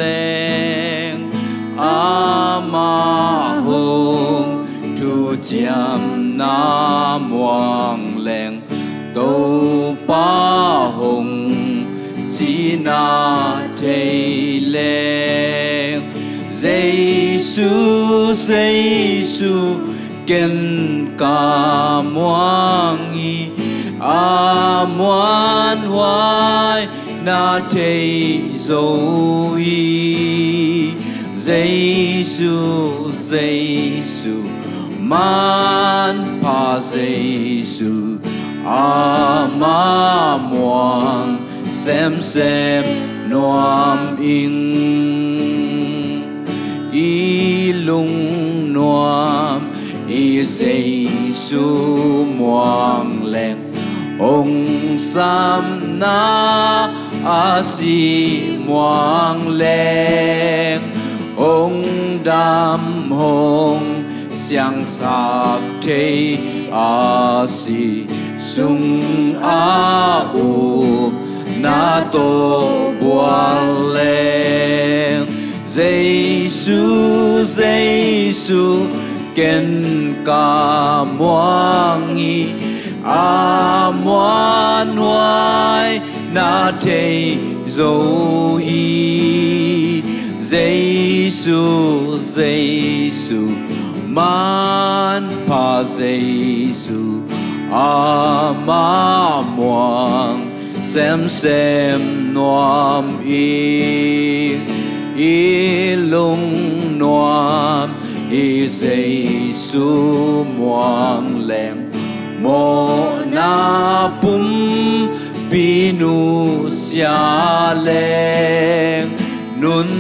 leng ama hùng thu chiam na muang leng tô pa hùng chỉ na thầy leng Giêsu ken ca muang y a muan hoài na thầy dấu y Giêsu man pa Giêsu a ma muang xem noam ing y lung noam y Giêsu muang leng ông sam na a si muang leng ông đam hong xiang sap thế a si sung a u na to buang leng Giêsu ken ca muang y a muan hoài na thầy dấu y Giêsu man pa Giêsu a ma muang xem noam y lung noam y Giêsu muang leng mo na pum pinu sia leng nun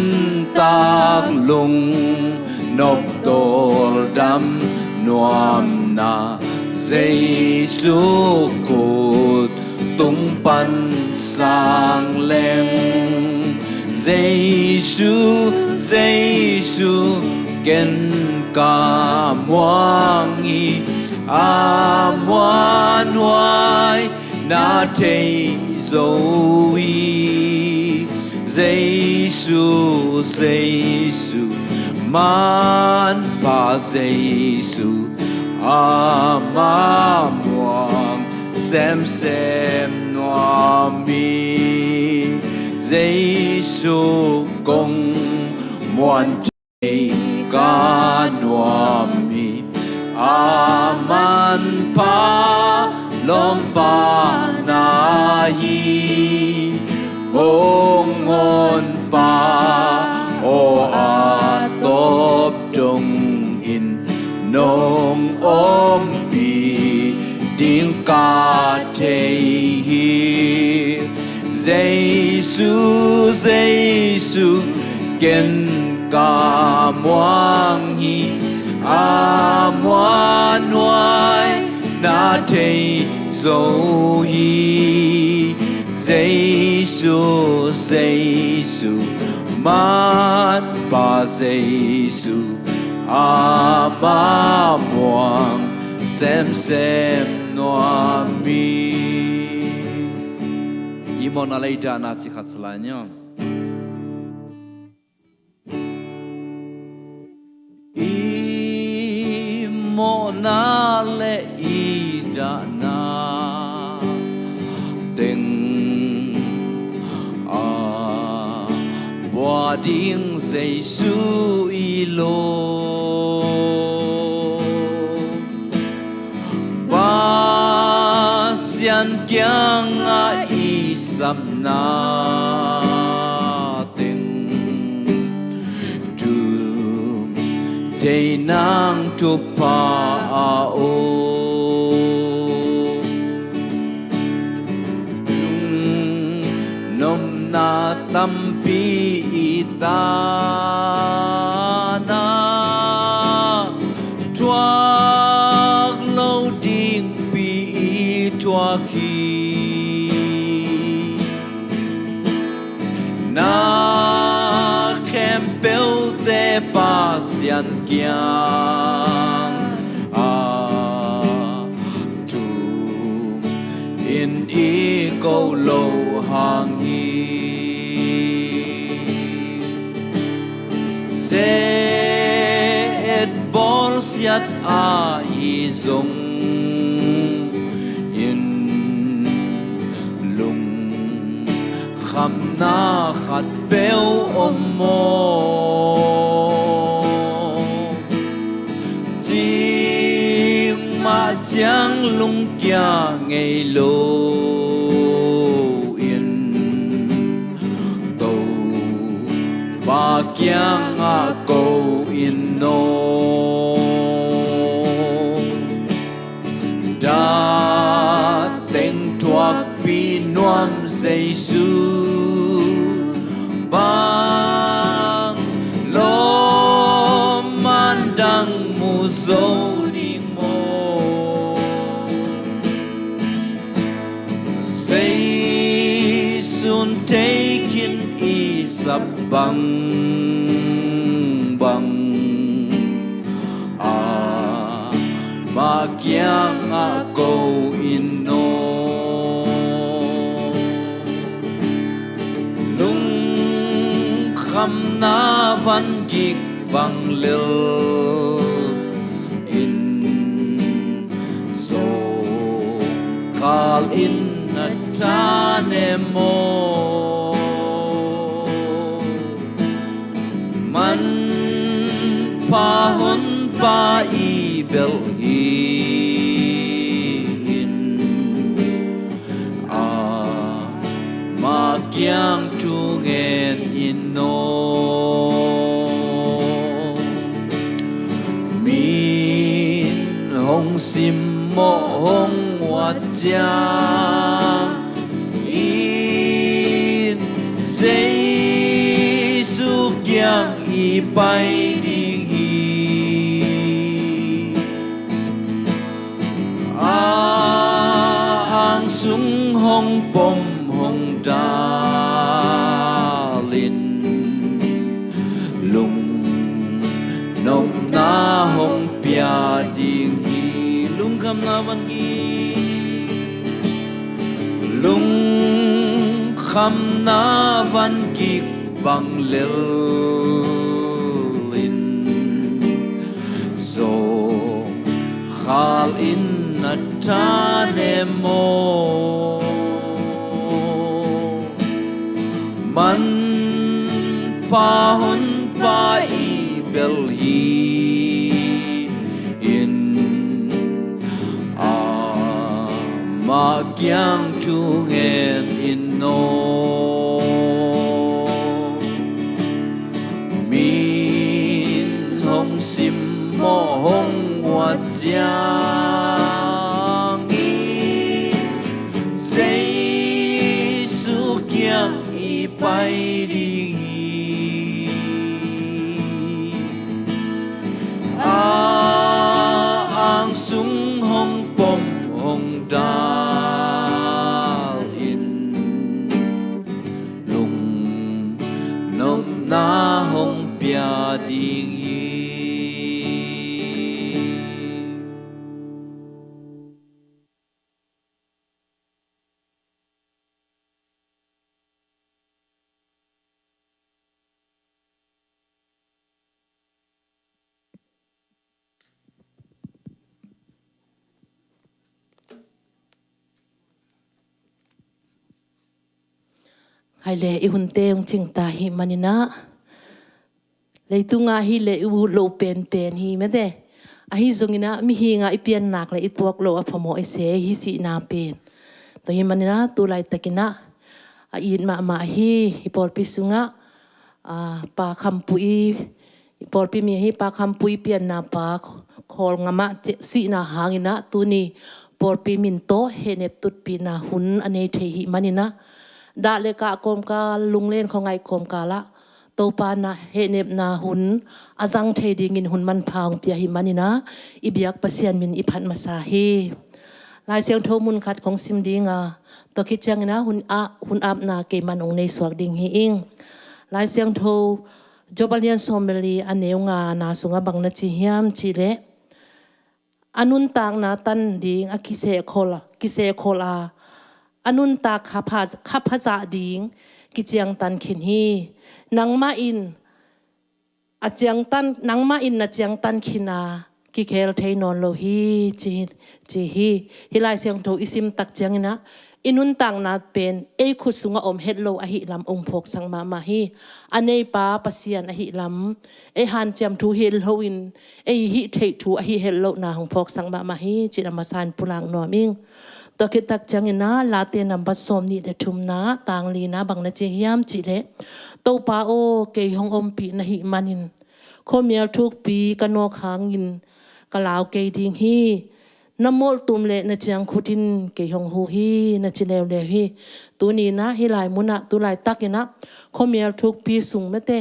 tak lung nop tol dam noam na Giêsu cột tung pan sang leng Giêsu ken ca muang y a muan hoài na thầy dấu y Giêsu man pa Giêsu a ma muang xem noam mi Giêsu công muan thầy ca noam mi a man pa lom pa na hi ong ngon pa o a top trong in nong om pi ding ca thầy hi Giêsu ken ca muang hi a muan hoài na thầy dấu y Giêsu man pa Giêsu a ma muang xem noam mi imon alaida na chi khat salanya na le ida na tình a bua ding Giêsu ilo ba xian kyang a isam na tình tu te nang tu pa nom na tampi itana tuak lâu ding pi tuak ki na kempel te pasian kiang in i câu lâu hàng y siat a hi zong in lung kham na khat beo om mo jing ma chang lung kya ngei lo ba kiang a ko in no da teng tuak pi nuam Giêsu bang lo man dang mu zo di mo Giêsu taking is a bang bang ma kiang a ko in no lung kham na van gik bang lil in so kal in na ta ne mo man pa hon pa i bel hin a ma kyang tu ngen in no min hong sim mo hong wat cha in Giêsu kyang i pai ding hi ang sung hong pom hong da lin lung nom na hong pia ding hi lung kham na van gi lung kham na van gi bang lil in so khal in na ta ne mo man pa hon pa i bel hi in a ma kyang tu ngen in no min hong sim mo hong wat cha pai đi ang sung hong pom hong da in lung nom na hong pia ding hai le I hun te ong ching ta hi manina le tu nga hi le u lo pen pen hi me de a hi zongina mi hi nga I pian nak le I tuak lo a phamo I se hi si na pen to hi manina tu lai takina a in ma hi por pi sunga pa khampui por pi mi hi pa khampui pian na pa khol ngama si na hangina tu ni por pi min to henep tut pi na hun ane the hi manina da le ka kom ka lung len khong ai kom ka la to pa na henep na hun azang the ding in hun man phang pia hi manina ibiak pasian min I phan masa hi lai siang tho mun khat khong sim dinga to ki chang na hun ap na ke man ong nei swak ding hi ing lai siang tho jobalian someli aneunga na sunga bang na chi hiam chi le anun tang na tan ding a kise khola anun ta khapha za ding ki chiang tan khin hi nangma in a chiang tan nangma in na chiang tan khina ki khel thei non lo hi chi hi lai siang tho isim tak chiang ina inun tang na pen e khu sunga om het lo a hi lam ong phok sang ma hi anei pa pasian a hi lam e han cham thu hel hoin e hi thei thu a hi hel lo na hong phok sang ma hi chi na ma san pulang no ming to ki tak chang ina la te nam ba som ni de thum na tang li na bang na che hiam chi le to pa o ke hong om pi na hi manin khomial thuk pi kanok hangin kalao ke ding hi namol tum le na chiang khutin ke hong hu hi na chilew le hi tu ni na hi lai muna tu lai takina khomial thuk pi sung mete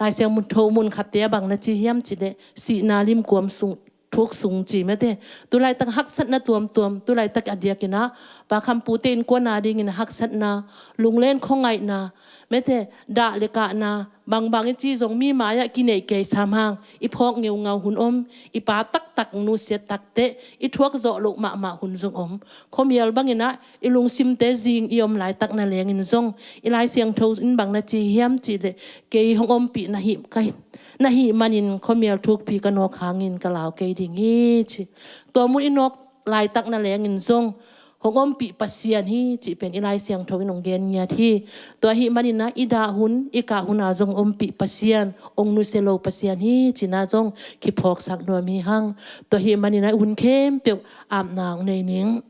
lai siang mun tho mun khat te bang na chi hiam chi le si na lim kuam sung thuốc sung chỉ mấy thế, tôi lại tăng hắc sắt na tuom tôi lại tăng adia kina, và khăm pu tên qua na đi nghe hắc sắt na, lung lên không ngại na, mấy thế, đã lệ cả na, bằng cái chi giống mi mà ya kinh này kề sam hang, ít phok nghèo ngào hun ít pa tak nu sẽ tak te, ít thuốc dọ lộ mạ hun giống không yel bằng nghe na, ít lung sim te zing iom lại tak na leng in giống, ít lại xiang thâu in bằng na chi hiam chỉ để kề hong pi na him kai. Na hi manin khomial thuk pi kanok hangin kalao ke ding hi chi to mun inok lai tak na lengin zong hongom pi pasian hi chi pen ilai siang thowin ong gen nya thi to hi manin na ida hun ika huna zong om pi pasian ong nu selo pasian hi china zong ki phok sak no mi hang to hi manin na hun khem pe am na ong nei ning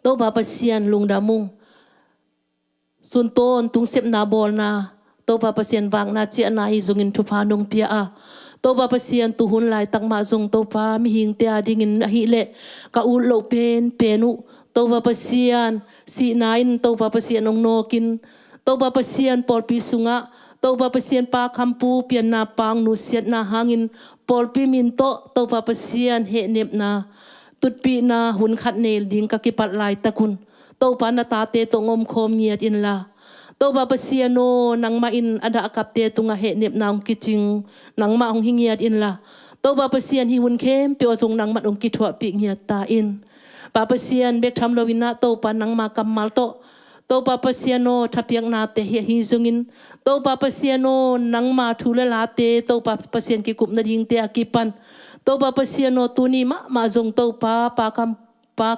to ba pasian lungda mung sun ton tung sep na bol na to pa pasien wang na chi na hi zungin thu pha nong pia a to pa pasien tu hun lai tak ma zong to pa mi hing te ading in hi le ka u lo pen penu to pa pasien si nain to pa pasien ong no kin to pa pasien por pi sunga to pa pasien pa khampu pian na pang nu siat na hangin por pi min to pa pasien he nep na tut pi na hun khat nel ding ka ki pat lai takun to pa na ta te to ngom khom niat in la to ba pasiano nang ma in ada akap te tunga he nep naung kiching nang ma ong hingiat in la to ba pasian hi hun khem pe ozong nang mat ong ki thwa pi ngiat ta in ba pasian bek tham lowina to pa nang ma kamal to ba pasiano thapiak na te hi zungin to ba pasiano nang ma thule la te to ba pasien ki kup na ding te akipan to ba pasiano tuni ma zong to pa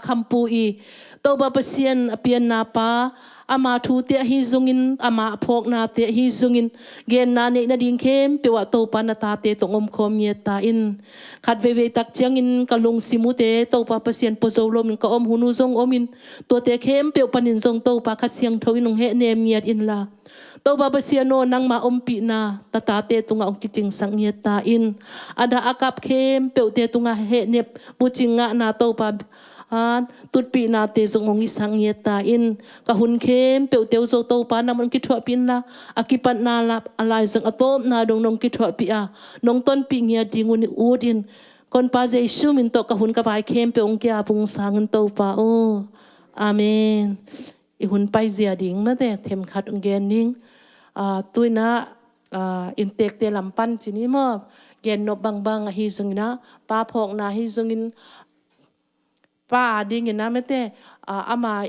khampu i to ba pasien apian na pa ama thu te hi zungin ama phok na te hi zungin gen na ne na ding khem pe wa to pa na ta te to ngom khom ye ta in khat ve tak chiang in kalung simu te to pa pasien po zo lom ka om hunu zong omin to te khem pe panin zong to pa kha siang tho in he nem niat in la to ba pasien no nang ma om pi na ta te tunga ong kiching sang ye ta in ada akap khem pe te tunga he nep bu chinga na to pa an tut pi na te zong ong isang ye ta in ka hun khem pe teu zo to pa na mon ki thwa pin la akipat na la alai zang atom na dong nong ki thwa pi a nong ton pi ngia dingun ud in kon pa je shu min to ka hun ka bai khem pe ong kya pung sang to pa o amen i hun pai zia ding ma te them khat ong gen ning tuina in tek te lampan chini mo gen no bang hi zungina pa phok na hi zungin pa ding ina mete ama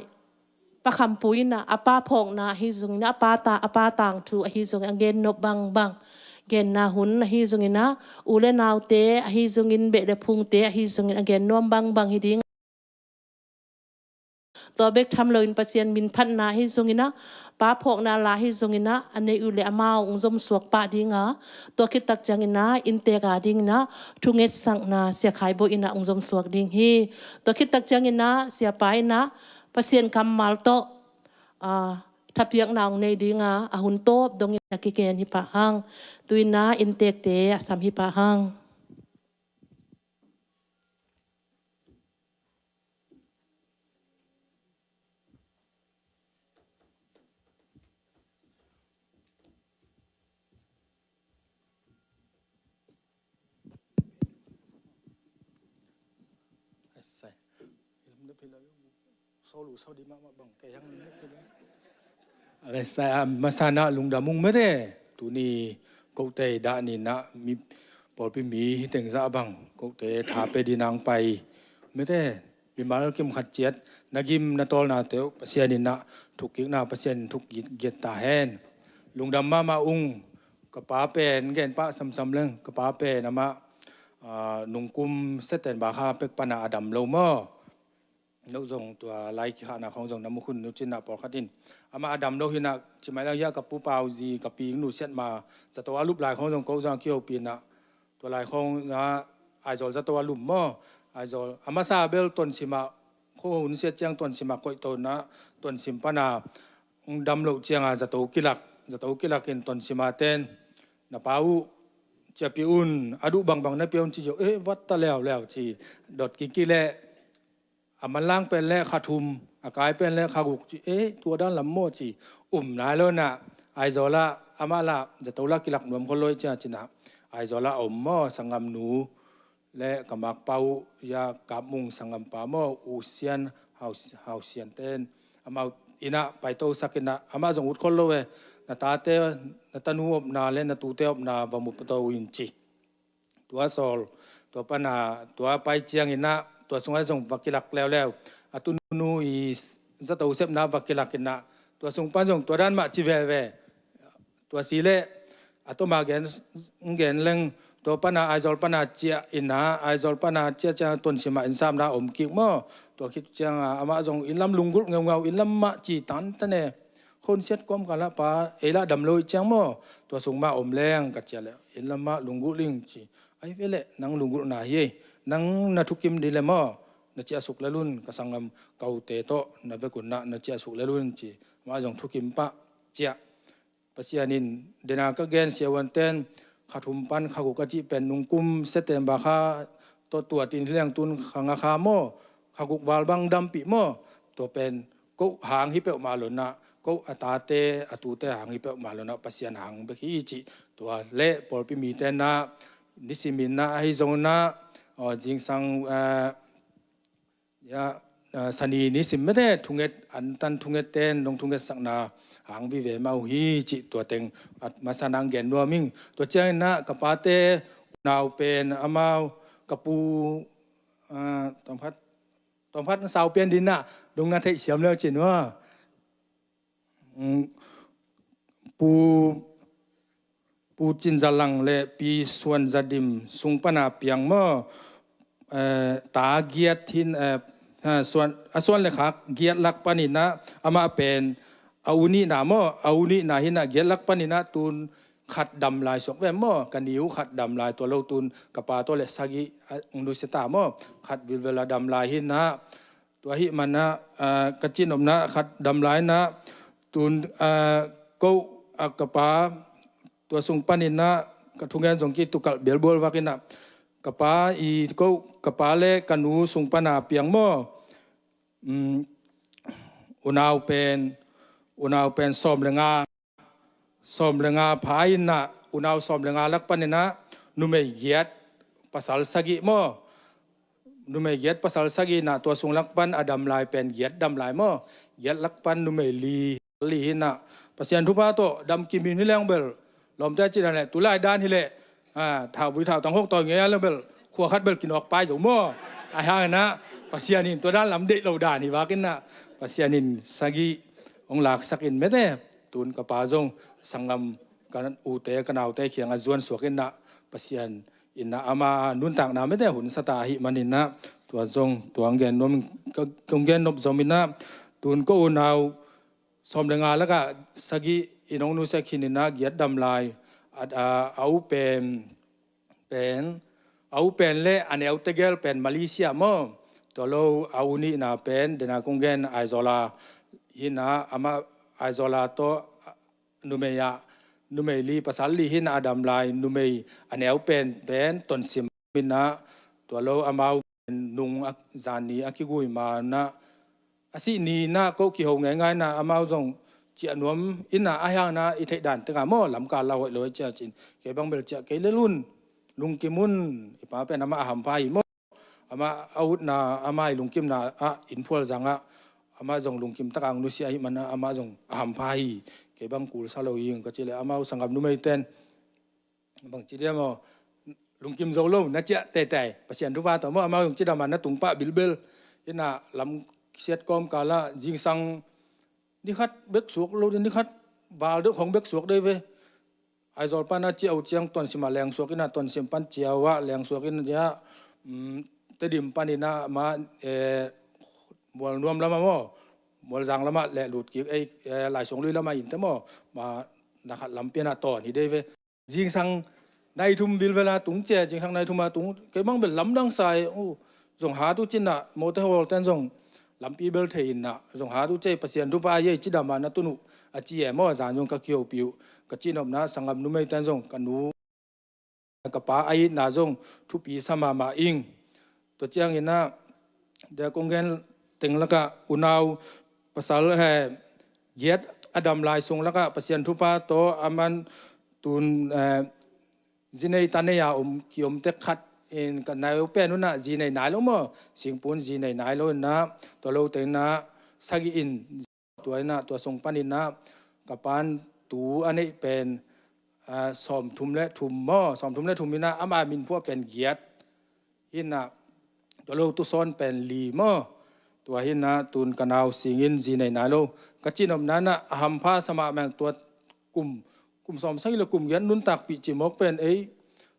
pa khampuin na apa phok na hi zung na apa tang thu hi zung again no bang gen na hun hi zung ina ule naw te hi zung in be de phung te hi zung again nom bang hi ding to bek tham lo in pasien min phat na hi zung ina pa phok na la hi zung ina ane ule amao ung zom suak pa dinga to ki tak chang ina in te ga ding na thunget sang na sia khai bo ina ung zom suak ding hi to ki tak chang ina sia pa ina pasien kamal to thapiak naung nei dinga ahun top dong ina ki ken hi pa hang tuina in tek te sam hi pa hang Saya masana lung damung mere tu ni kau te da ni na mi por pi mi teng za bang kau te tha pe di nang pai mere mi mal kim khat chet nagim na tol na te pasien na thuk ki na pasien thuk get ta hen lung dam ma ung ka pa pen gen pa sam leng ka pa pe na ma นุงกุมเสต็นบาคาเป็กปนาอดัมโลมอนุจงตัวไลค์ขานาของจงน้ำมุขุนนุจินาปอคัดินอามาอดัมโลหินะจิไม่แล้วยากับปูเปาจีกับปีนุเสตมาจะตัวรูปลายของจงเขาจังเกี่ยวปีนะตัวลายของนะไอโซลจะตัวลุมมอไอโซลอามาซาเบลต้นสิมาโคหุ่นเสียเจียงต้นสิมาก้อยต้นนะต้นสิมปนาดำโลเจียงจะตัวกิลักเห็นต้นสิมาเต้นนาปาอูจะพิอุนอดุบางๆนะพิอุนที่จะวัดตะแล้วจีดดกิเลมันล่างเป็นแร่ขาทุมอากายเป็นแร่ขากุกจีตัวด้านลำโมจีนายแล้วนะไอโซล่าอามาลาจะตัวละกิลักหนวมคนลอยจ้าจีนะไอโซล่าหม้อสังกำหนูและกำมักเปายากาบมุงสังกำปาหม้ออูเซียนเฮาเซียนเต้นอามาอินะไปโตสักินะอามาจงอุดคนลอยนาตาเตนาตานูอบนาเลนาตูเตอบนาบามุปโตวินจีตัวโซลตัวปนาตัวไปเจียงอินะตัวสงไอส่งวักกิลักแล้วอตุนูอีจะตัวเสพนาวักกิลักอินะตัวสงปันส่งตัวด้านมาจีเวตัวสีเล่อตุมาเกนเล่งตัวปนาไอโซลปนาเจียอินะไอโซลปนาเจียต้นสิมาอินซามนาอมกิกมอตัวคิดเจียงอามาส่งอินลำลุงกุลเงาอินลำมาจีตันตะเนคนเสียดก้มกันละป้าละดำลอยเจียงมอตัวส่งมาอมแรงกัดเจแล้วอินลำมาลุงกุลิงจีไอเวลนังลุงกุลนาเยนังนาทุกิมดีเลมอนาเจียสุกเลลุนกสังกำเกาเตโตนาเบกุนนาเจียสุกเลลุนจีมาจงทุกิมปะเจียปัสยานินเดนากเกนเสียวันเต้นขาทุมปันขากุกจีเป็นนุงกุมเสเตมบาคาตัวตินเลี้ยงตุนขังอาคาโมขากุกวาลบังดัมปิโมตัวเป็นกุหางฮิเปอมาหลนะกุอัตาเตอตูเตหางฮิเปอมาหลนะปัสยานหางเบกีจีตัวเละปอลปิมีเตนะนิสิมินนะฮิโซนะจิงสังสนีนิสิมไม่ได้ทุงเกตอันตันทุงเกตเต้นลงทุงเกตสักนาหางวิเวมาฮีจิตัวเต็งมาสนังเกนนัวมิงตัวเจ้านะกับปาเตนาวเป็นอามาวกับปูตอมพัดสาวเปียนดินนะดงนาเทเสียมแล้วจินว่าปูจินจลังเลปีส่วนจัดิมสุงปนาเปียงมอตาเกียรตินส่วนเลยครับเกียรติลักปานินะอามาเป็นอาวุนีนามออาวุนีนาหินะเกียรติลักปานินะตุนขัดดำลายสกแวมอกันนิ้วขัดดำลายตัวเราตุนกับปาตัวเลสกิอุดุสตามอขัดวิเวลาดำลายหินะตัวหิมันนะกจินอมนะขัดดำลายนะตุนก็กับปาตัวสุงปานินะกทุงเงินสงกิตุกัลเบลบอลวากินะกับปาอีก็กับปาเล่กันนูสุงปนาเปียงมออุณาวเป็นสอมเลงาพายนะอุณาวสอมเลงาลักปนินะนุเมเยียดภาษาสกิมอนุเมเยียดภาษาสกินะตัวสุงลักปันอดัมลายเป็นเยียดดำลายมอเยียดลักปันนุเมลีนะภาษาทุพาโตดำกิมินิเลงเบลลมใจจีนันแหละตุลายด้านฮิเลท้าววิท้าวตังหกต่อเงี้ยแล้วเบลขัวคัดเบลกินออกไปสมมอไอ้ห่างนะภาษานินตัวด้านลำเด็กเราด่านี่ว่ากันนะภาษานินสกิองหลักสักินไม่ได้ตุนกับปาจงสังกำกันอูเตกันเอาเตเขียงจวนสวกินนะภาษาอินนะอามานุนต่างน้ำไม่ได้หุ่นสตาหิมันอินนะตัวจงตัวอังเกนนมกงเกนนบจอมินนะตุนก็อุณาวสมเรงาแล้วก็สกิอินองนุสกินินะเกียรติดำลายเอาเป็นเล่อันเอลเตเกลเป็นมาเลเซียมั้งตัวเราเอานี่นะเป็นเดนากงเกนไอโซลาหินะอามาไอโซลาโตนุเมลีภาษาลีหินะอดัมลายนุเมยอันเอลเป็นต้นสิมินะตัวเราอามานุงจานีอากิกุยมานะอาศินีนะก็กี่หงง่ายๆนะอามาจงเจียนวมอินนะอายังนะอิเทดันตั้งแต่หม้อลำการเราเลยเจ้าจินเก็บบังเบลเจ้าเกลลุนลุงกิมุนอีป้าเป็นอามาหัมพายหม้ออามาอาวุธนะอามาลุงกิมนะอินพัวจังอามาจงลุงกิมตะกังนุเซียหิมันนะอามาจงหัมพายเก็บบังกูลซาโลยิงก็จิเลอามาสังกับนุเมเตนบางจิเลมอลุงกิมโซโลนะเจ้าแต่ภาษาทุบาต่อมาอามาลุงจิดามันนะตุงป้าบิลเบลอินะลำเสียดกอมกาละจิงสังนี่คัดเบกสวกเราดินี่คัดบาลเรื่องของเบกสวกได้เว้ยไอ ai zol pan na chi au chiang ton sima leng suakin na ton sim pan chiawa leng suakin ja te dim panina ma mol nuam lama mo mol jang lama le lut ki ai lai song lui lama in te mo ma na khat lam piana ton hi deve jing sang nai thum bil vela tung che jing sang nai thuma tung ke bang bel lam dang sai o jong ha tu chin na mo te hol ten jong lam pi bel thein na jong ha tu che pasien tu pa ye chi da ma na tu nu a chi e mo zan jong ka kyo piu ka chi nom na sangam nu mai ten jong ka nu ka pa ai na jong thu pi sama ma ing to chiang ina de kongen teng laka unau pasal he yet adam lai sung laka pasien thu pa to aman tun zinei taneya kiom te khat in ka nai pe nu na zinei nai lo mo singpun zinei nai lo na to lo te na sagi in to na to song panin na kapan tu ane pen som thum le thum mo som thum le thum mina ama min phu pen giat in na to lo tu son pen li moตัวหินนะตุนกันเอาสิงินจีในนาโลกะจินอมนั้นนะหัมพาสมาแมงตัวกลุ่มสอมใส่ละกลุ่มยันนุนตักปีจิมกเป็นไอ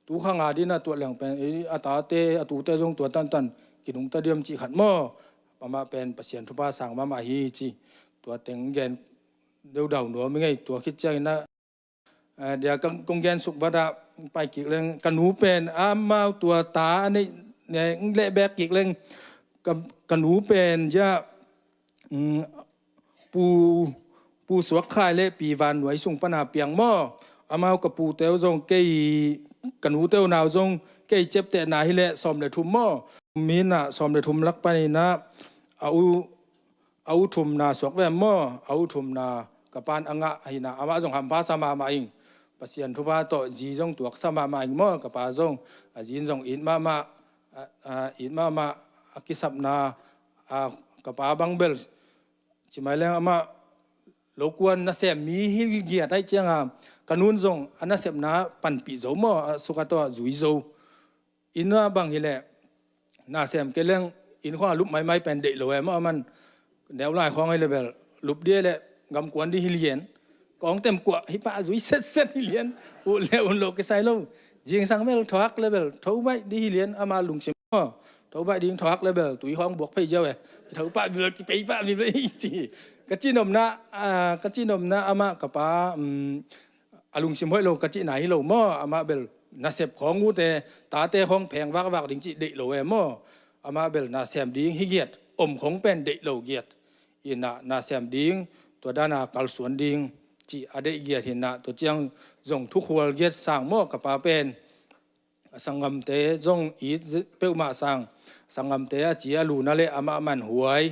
ตูข้างอาดีนะตัวเหลืองเป็นไออาตาเตอตูเตจงตัวตันกินุงตะเดียมจีขัดหม้อประมาเป็นประเสียนทุพาสังมาฮีจีตัวเต็งเย็นเดียวดาวหนัวไม่ไงตัวคิดใจนะเดี๋ยวกงเย็นสุกบัดไปกิเรื่องกันหนูเป็นอามาตัวตาเนี่ยเละแบกกิเรื่องกันหนูเป็นจะปูสวกข่ายเละปีวันหน่วยส่งปนาเปียงหม้ออามากับปูเต้าจงเกยกันหนูเต้านาวจงเกยเจ็บแต่นาฮิเละสอมเลยทุ่มหม้อมีน่ะสอมเลยทุ่มลักไปนะเอาทุ่มนาสวกแวมหม้อเอาทุ่มนากับปานอ่างะหินะอามาจงหำพาสมาอิงปัสยันทุพาโตจีจงตัวสมาอิงหม้อกับปาจงจีจงอินมากิสับนากับปาบังเบลใช่ไหมแล้วอามาโลกวนน่าเสียมีฮิลเกียได้เจ้ากันุนจงอันน่าเสียนาปันปีโจมอสุขตัวจุยโจอินว่าบางฮิเลน่าเสียมเกลี้ยงอินข้อลุบไม่เป็นเด็กเลยมั้งมันแนวลายของไอ้เลเบลลุบเดียเลยกำกวนดีฮิลเลียนกองเต็มกว่าฮิปะจุยเซ็ตฮิลเลียนอุเลอุนโลกใส่โลยิงสังเบลทวักเลเบลทว่าดีฮิลเลียนอามาลุงชิมทว่าดีทวักเลเบลตุยห้องบวกไปเจ้าเว้ทว่าป้าเบลไปป้ามีเลยสิกะจีนมนะอามากับป้าอาลุงชิมห้อยโลกะจีไหนโลหม้ออามาเบลน่าเสพของงูแต่ตาเตะของแพงวักดิ้งจีเด็กโลเอหม้ออามาเบลน่าเสพดิ้งฮิเกียดอมของเป็นเด็กโลเกียดอินน่าเสพดิ้งตัวด้านกัลสวนดิ้งจีอเดเกียดเห็นน่ะตัวเจียงจงทุกหัวเกียดสร้างหม้อกับป้าเป็นสังกำเตะจงอีเป้ามาสังกำเตะจีอาลูนั่นแหละอามามันหวย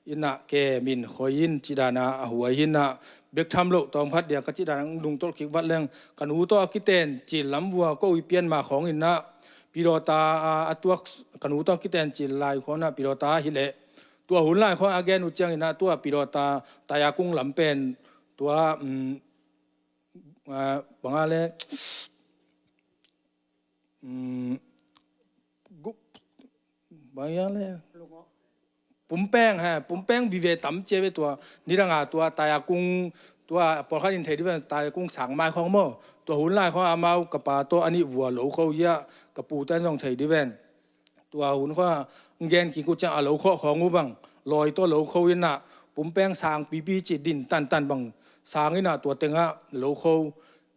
อินะแกมินคอยินจิดานาหัวยินนะเบกทำโลตองพัดเดียกจิดานังดุงต้นขิกวัดเรื่องกันหูต้อกิเตนจิลลำวัวก็วิเปียนมาของอินะปิโรตาตัวกันหูต้อกิเตนจิลลายคนนะปิโรตาฮิเลตัวหุ่นลายของอาแกนุจังอินะตัวปิโรตาตายากุ้งลำเป็นตัวบางอะไรบางอย่างเลยปุ่มแป้งฮะปุ่มแป้งวิเวตั้มเจวิตัวนี่ระงาตัวตายากุ้งตัวปอลข้าดินเทดิวันตายากุ้งสังไม้ของโมตัวหุ่นลายของอามากับปลาตัวอันนี้วัวโหลเขาเยอะกับปูแตนทรงเทดิวันตัวหุ่นว่าเงินกินกุจังอาโหลเขาของงูบังลอยตัวโหลเขายินน่ะปุ่มแป้งสังปีจิตดินตันบังสังนี่น่ะตัวเต็งอะโหลเขา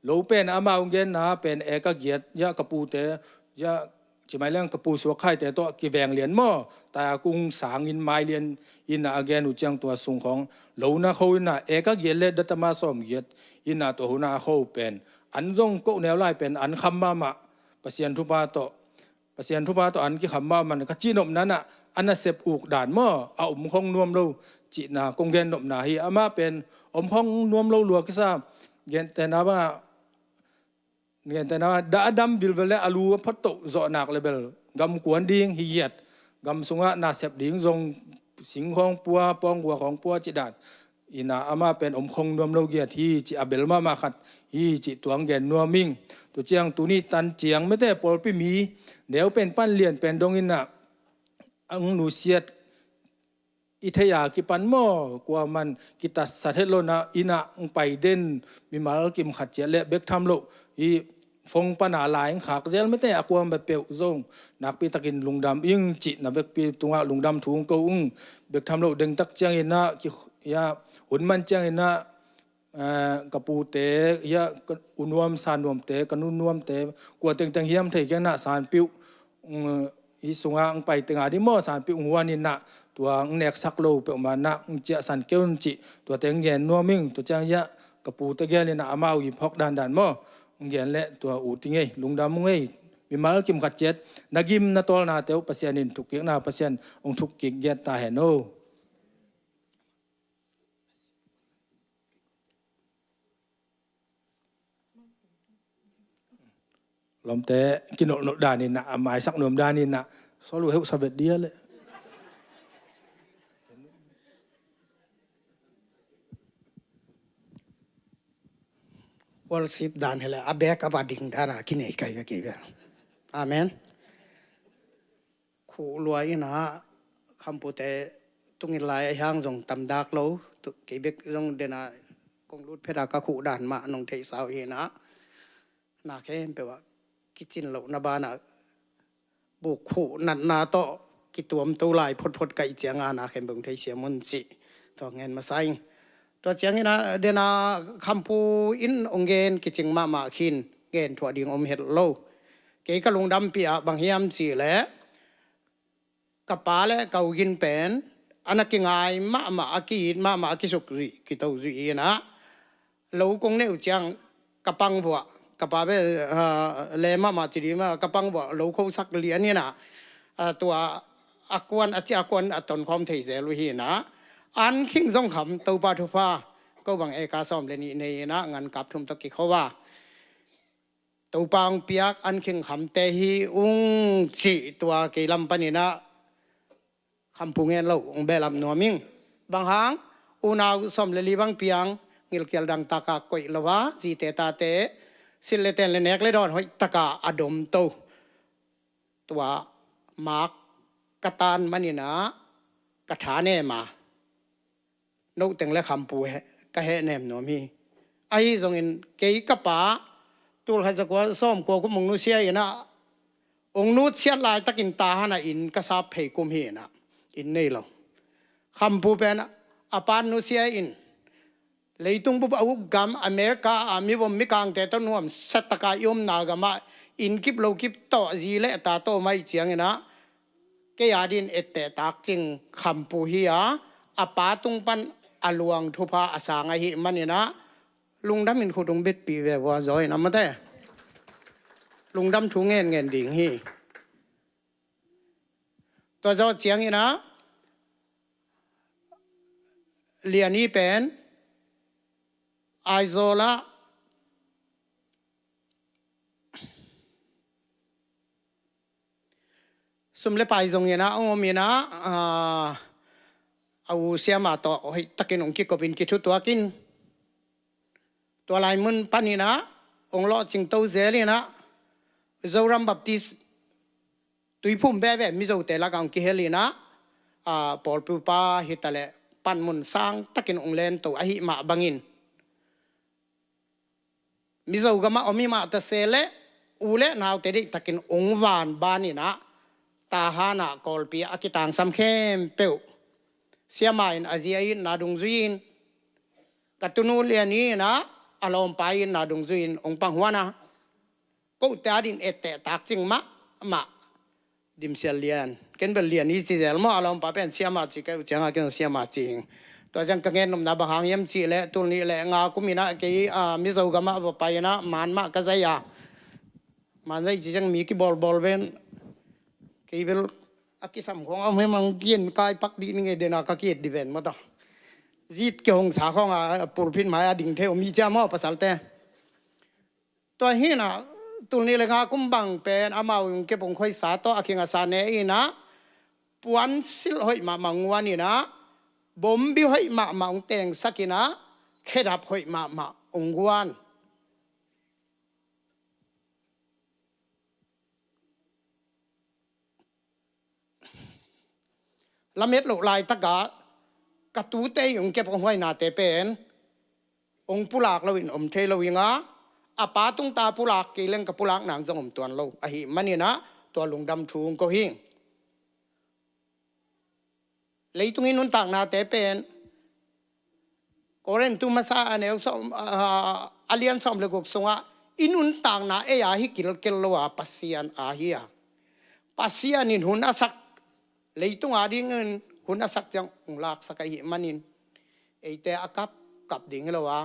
โหลเป็นอามาเงินน่ะเป็นเอกเกียรติยะกับปูเตยะใช่ไหมเรื่องกระปูสวกไข่แต่ตัวกีแวงเหรียญหม้อแต่กุ้งสางอินไม้เหรียญอินอาแกนุจังตัวสูงของเหลานาเขาอินน่ะเอกเกียรติเล็ดดัตมาสอมเกียรติอินน่ะตัวหัวหน้าเขาเป็นอันจงก็แนวไล่เป็นอันคำมาปัสยันทุบาโตอันกี่คำมามันก็จีนมนั้นน่ะอันน่ะเสพอุกด่านหม้อเอาอมห้องนวมเราจีน่ะกงเกนนมนาฮีอามาเป็นอมห้องนวมเราหลวกซ่าเกนแต่นะว่าเงี้ยแต่นะดาดำบิลเวลอาลูพัดตกจอหนักเลยเบลกำกวนดิ้งฮิเยตกำสงะนาเสพดิ้งทรงสิงของปัวปองหัวของปัวจิดาดอินาอามาเป็นอมคงนวมโลเกียที่จิอาเบลมาขัดฮีจิตวงแกนนัวมิงตัวเจียงตัวนี้ตันเจียงไม่ได้ปอลปิมีเดี๋ยวเป็นปั้นเลียนเป็นดงอินะอังนูเซียดอิทยากิปันหม้อกว่ามันกิตัสสัตเทโลนาอินะไปเด่นมีมาลกิมขัดเจเลเบกทำโล อีฟงปนาลายขากเจลไม่แต่อากวมแบบเปียวซงนักปีตะกินลุงดำยิ่งจินะเบกปีตุงะลุงดำถุงก็เบกทำเราดึงตักเจียงอินะกิยาหุ่นมันเจียงอินะกระปูเตะยาอุนวมสานวมเตะกันอุนวมเตะกว่าตึงเฮียมเทกันนะสานปิวอีสุงางไปตึงอาดิโมสานปิวหัวนินะตัวเนกสักโลเปอมานะเจสันเกลนจิตัวเต็งเย็นนัวมิงตัวเจียงยากระปูตะเกียเลยนะอามาอีพอกดันโมเย็นเละตัวอูติงไงลุงดำมึงไงมีมาลกิมขัดเจ็ดนักิมนาตอลนาเตวปัสยานินทุกเกียงนาปัสยันองทุกเกียงเย็นตาเห็นโอลมเตะกินโนดานินนะหมายสักหนุ่มดานินนะสรุปให้สบเดียเลยวอลสิบดานเฮละอับเบกอับดิ่งดานากินไอ้ไก่ก็เกี่ยวอาเมนคู่รวยนะคำพูดแต่ตุงอินไลห้างส่งตำดักโลตุเกี่ยวกับส่งเดน่ากงรูดเพดากะคู่ด่านมาหนองเทสาวเอนะนาแค่แปลว่ากิจินโลนาบานะบุกคู่นันนาโตกิตัวมตัวลายพดไก่เจียงอานาแค่บึงเทเสียมุนสิตัวเงินมาใส่ตัวเจียงนี่นะเดนาคำพูอินองเกนกิจิงมาขินเกนถั่วดิ่งอมเห็ดโลเกยกะลุงดำปียบางเฮียมสีแหละกะปาและเกากินเป็นอันนักกิงไงมาอากีดมาอากิสุกรีกิตาวรีนะเราคงเนี่ยเจียงกะปังบัวกะปาเบเลมาจีดีมากะปังบัวเราเขาสักเลียนนี่นะตัวอักวนอาจารย์ตนความเทเสลุฮีนะอันคิงส่งคำตัวปาทุพาก็บังเอกาซ้อมเลนี่ในนะงานกับทุมตะกี้เขาว่าตัวปางเปียกอันคิงคำเตฮีจีตัวเกลัมปนินะคำพูเงินเราเบลัมนัวมิงบางครั้งอุณาซ้อมเลลีบางเปียงงิลเกลดังตากากอยละวะจีเตตาเตสิเลเตนเลเนกเลดอนหอยตากาอดมตัวมาร์กกตานมันินะกถาเนมาโนตึงและคำปูก็เหแนมหนอมีไอ้ทรงอินเกยกป่าตัวใครจะกว่าซ้อมกว่ากุมงนุเซียอีนะองนุเซียลายตะกินตาหนาอินกษับเพกุมเฮนะอินนี่เราคำปูเป็นอปานนุเซียอินเลยตุงบุบอาวุกรรมอเมริกามีวมมิกังแต่ต้นนวมสัตกายมนากามาอินกิบโลกิบต่อจีเลตาโตไม่เจียงนะเกียดินเอตเตตักจิงคำปูฮีอาอปาตุงปันอลวงทุพาอาสางหิมันนี่นะลุงดำมินขุดงเบ็ดปีเวว่าจอยนะมาแต่ลุงดำทุงเงินดิ่งฮีตัวเจ้าเจียงนี่นะเรียนนี้เป็นไอโซล่าสมเลปายจงนี่นะมีนะเอาเสียมาต่อให้ตะกินองค์กิกบินกิชุตัวกินตัวลายมุนปันนี่นะองค์ล้อจิงโตเซลีนะเจ้ารัมบัพติสตุยพุ่มแบบมิโซเตลักองกิเฮลีนะปอลปูปาฮิตาเลปันมุนสร้างตะกินองค์เลนตัวอหิมาบังอินมิโซกามาอมิมาตะเซเลอูเลนาวเตดิตะกินองค์วานบานี่นะตาฮานากอลปีอากิตังซัมเข้มเปียวเสียมาอินอาเซียอินนาดุงจุยินกัตุนูเลียนี้นะอารมณ์ไปอินนาดุงจุยินองปังหัวนะก็อุตส่าห์ดินเอตเตตักจิงมาดิมเสียเลียนเกินเป็นเลียนนี้สิเซลมาอารมณ์ไปเป็นเสียมาจิกเจ้าเกินเสียมาจริงตัวจังกังเงินนมนาบางยามจีเละตุนี้เละงาคุมินะเกี่ยมิโซกามาไปนะมันมากระใจยามันใจจังมีกี่บอลเวนกี่เวลอากิสัมของเอาให้มังเกียนกายปักดีนี่ไงเดนากาเกียดดิเวนมาต่อจีดเกี่ยวกับสาของปูพินหมายดิ่งเทวมีเจ้าหม้อภาษาแต่ตัวเฮน่ะตัวนี้เลยงาคุ้มบังเป็นอามาอุงเก็บองค่อยสาต่ออาคิงอาสาเนอีนะปวนสิลหอยมามังวันนี่นะบ่มบิหอยมาองเตงสักินะเคดับหอยมาองกวนละเม็ดหลกลายตะกากระตูเตยองเก็บของห้อยนาเตเป็นองปุลากลวินอมเทลวิงา อาป้าตุงตาปุลักเกลังกับปุลักนางจงอมตัวเราอหิมันนี่นะตัวลุงดำทูงก็หิงเลยตรงนี้นุนต่างนาแต่เป็นก็เรนตุมาซาเนี่ยสมอาเลียนสมเลกุกสงะอินุนต่างนาเอียฮิกิลเกลวาปัสยานอาเฮียปัสยานินหุนอาศักเลยตรงอาดิเงินหุนอาศักจังองลักสักหิมันนินไอแต่อากับดิ่งเลวะ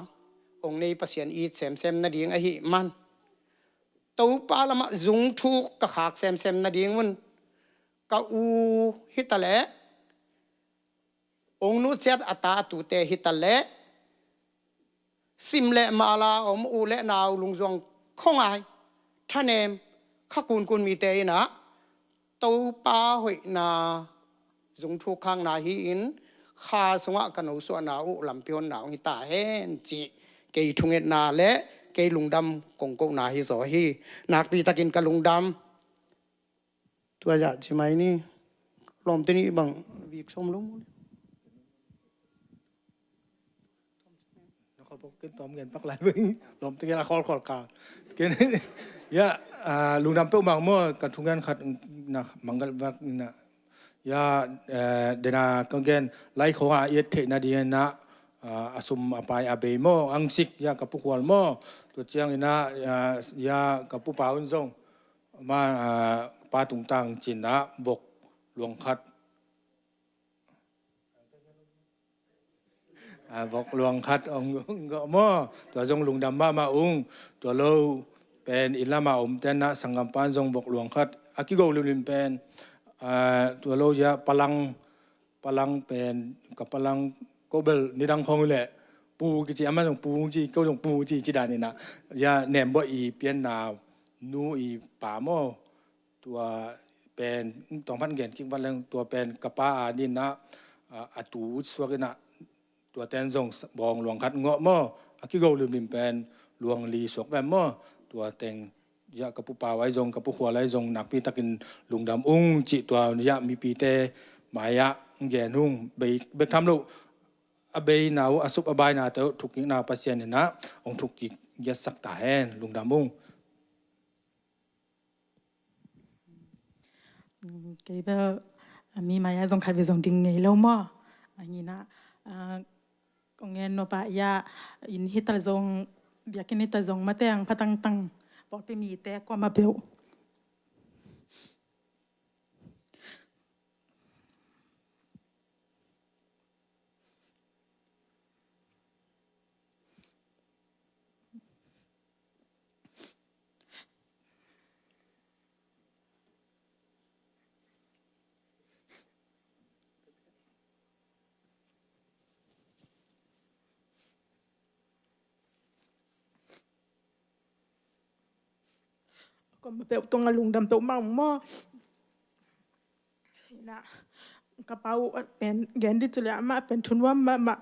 องในปัสยานอีเซมเซมนาดิ่งอหิมันตัวปาละมาจุงทุกกะขากเซมเซมนาดิ่งมันกะอูฮิตะเลองนุเซตอัตาตุเตฮิตะเลซิมเลมาลาอมอูเลนาวลุงจงข้องไอท่านเอมข้ากุนมีเตยนะตัวป้าหอยนาจงทุกข้างนาหินข้าสงะกันอุสวนาอุลำเปียนนาหิตาเฮนจีเกยทุงเอ็ดนาเลเกยลุงดำกงนาฮิโซฮีนักปีตะกินกับลุงดำตัวจะใช่ไหมนี่ลมตัวนี้บังวิกสมลุงเขาบอกกินตอมเงินปักหลายเบิ่งลมตะกี้ละคอลกากินยะลุงดำเป้าบางมั่วกับทุงานขัดนะมังกรวักนะยาเดนากังเกนไล่ของอาเอเทนาดีนะอาสุมอปายอาเบโมอังสิกยากับผู้ขวลโมตัวเจียงนะยากับผู้ป่าอุ่นซงมาปาตุงตังจินนะบกหลวงขัดบอกหลวงคัดองก็มอตัวจงลุงดำมาอุ้งตัวเราเป็นอิลามาอมเตนะสังกัมปันจงบอกหลวงคัดอากิโกลิมเป็นตัวเราจะพลังเป็นกับพลังก็เบลนิดังของเลยปูกิจอามันจงปูจีก็จงปูจีจิดานี่นะยาเนมบ่อีเปลี่ยนนานูอีป่าโมตัวเป็นต้องพันเกียนคิงบันเลงตัวเป็นกระป้าดินนะอาตูสวกนะตัวแทนส่งบองหลวงคัดเงาะหม้ออากิโกลิมเป็นหลวงลีสวกแบบหม้อตัวแต่งยะกับผู้ป่าไว้ทรงกับผู้ขวาไว้ทรงหนักปีตะกินลุงดำอุ้งจิตัวยะมีปีเตหมายะแก่นุ่งเบกทำลูกอเบยนาวอสุบอบายนาเตอถูกกินนาปัสเซียนนะองถูกกิยะสักตาแหนลุงดำอุ้งเก็บมีมายาทรงขัดไปทรงดิ่งไงแล้วมั้งอันนี้นะกงเงินโนปะยาอินฮิตาจงอยากกินฮิตาจงมาแต่งพัตังตังบอกไปมีแต่ก็มาเบลก็มาเบลตรงลุงดำตัวมั่งมั่งนะกระเป๋าเป็นแกนดิจิทัลมาเป็นทุนว่ามา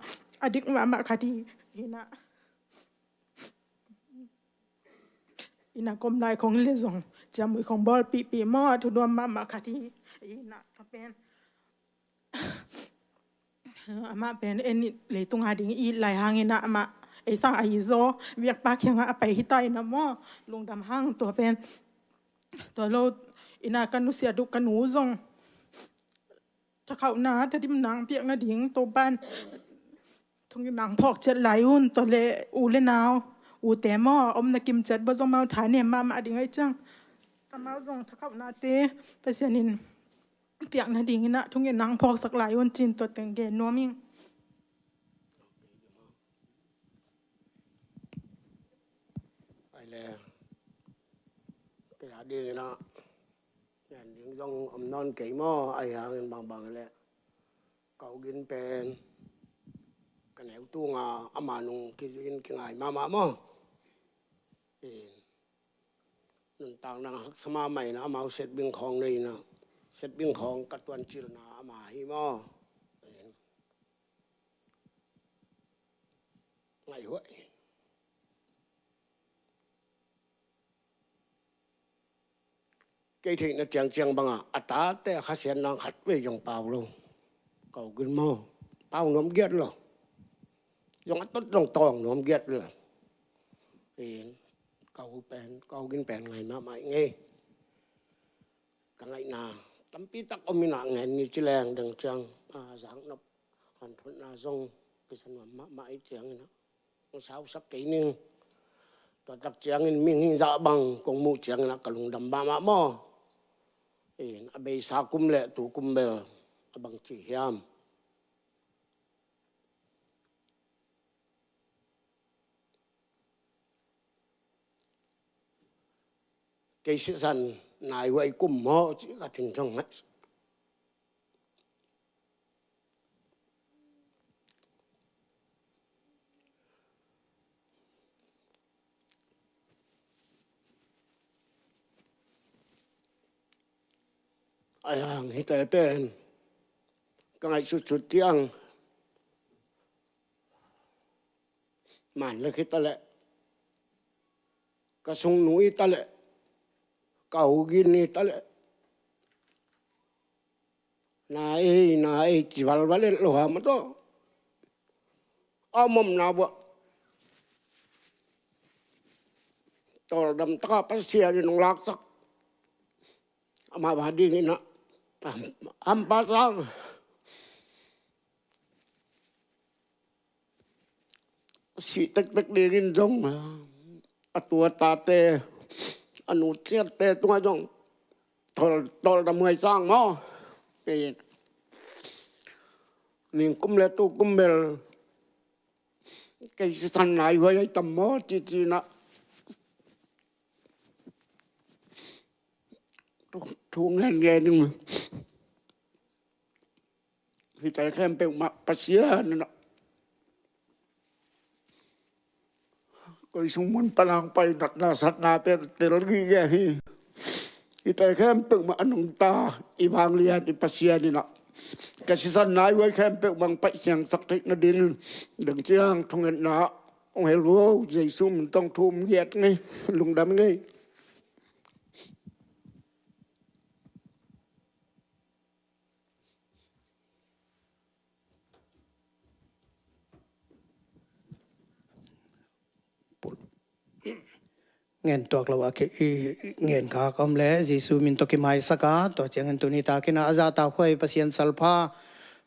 อดีตมาคดีนะนะกรมลายของเลซงจำมือของบอลปีหม้อทุนว่ามาคดีนะเป็นมาเป็นเอ็นเลยตรงหาดิ่งอีหลายหางนะมาไอ้สร้างไอโซเวียกปากยังไปฮิตไตนะมั่งลุงดำห้างตัวเป็นตัวเราอินากันนุเสียดุกันหนูจงถ้าเขาหนาถ้าดิมนางเปียกนาดิ่งตัวบ้านทงนางพอกเจ็ดไหลอุ่นตัวเลอูเลนาวอูแต่หม้ออมนักกิมเจ็ดบ่จงมาถ่ายเนี่ยมาดิ่งไอ้จังตามาจงถ้าเขาหนาเตะไปเสียนินเปียกนาดิ่งนะทงนางพอกสักไหลอุ่นจินตัวแต่งเกนนัวมิ่งไปแล้วก็อยากดีนะอย่างนี้ต้องอมนอนเก๋หม้อไอ้หาเงินบางๆแหละเก่ากินเป็นกันแหวตู้งาอามานุงกินกินไงมาหม้อนั่นต่างนางหักสมาใหม่นะมาเสร็จบิงของเลยนะเสร็จบิงของกัดวันจิรนาอามาฮิหม้อไงหัวcái thì nó chẳng bằng à ta té khá xem nó khát về dòng bao luôn cầu kinh mò bao nó ghét rồi dòng tốt dòng toàn nó ghét rồi thì kau gin pen ngai na mai nge ka ngai na tampi tak omina ngen ni chileng deng chang giang nop han thon na zong kisan ma mai chiang na sao sắp cái ninh to tak chiang in ming hing za bang kong mu chiang na kalung dam ba ma mo abe sa kum le tu kum bel abang chi hiam cái sự sẵn nài vậy cùng mò chỉ cả thình trong mắt ai hàng hít tay bên cái ngày sụt sụt tiếng màn lên khi ta lệ cái sông núi ta lệ cầu gini ta lệ nai chỉ vào lên lỗ hàm đó mồm nào vậy tao đâm ta bắt xe đi nông lạc sắc mà bà đi như nọ ba sang si tek đi gin dong tua ta te anu chết te tua dong tol đâm người sang mo cái mình cũng lệ tu cũng bel cái sanh này với tầm mo chỉ nọ thuông lên nghe nhưng mà thì tại khem bèo mặt bát xía nè coi sung muốn palang bay đặt na sát na pe terol gi ge hi tại khem bèo mặt anh ta ibang lian di bát xía nè cái sinh này với khem bèo bằng bay xiang sắc thích nó đến đừng chiang thong ngân nọ ông hello dây sum tông thum giết ngay lùng đâm ngay nghen tuak lo wa ke nghen kha kom le jisu min to ki mai saka to chang tu ni ta ki na za ta khoi pasien salpha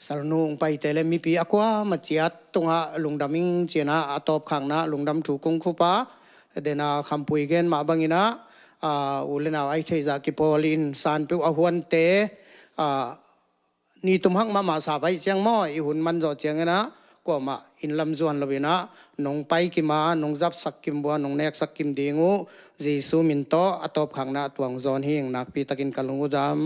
salnung pai tele mi pi akwa ma chiat tunga lungdaming chena atop khang na lungdam thu kung khupa dena khampui gen ma bangina ulena ai thei za ki polin san pu a huan te ni tum hang ma sa bai chang mo i hun man zo chang na ko ma in lam zuan lovina nong pai ki ma nong zap sak kim bua nong nek sak kim dingu jisu min to atop khang na tuang zon hing nak pi takin kalungu dam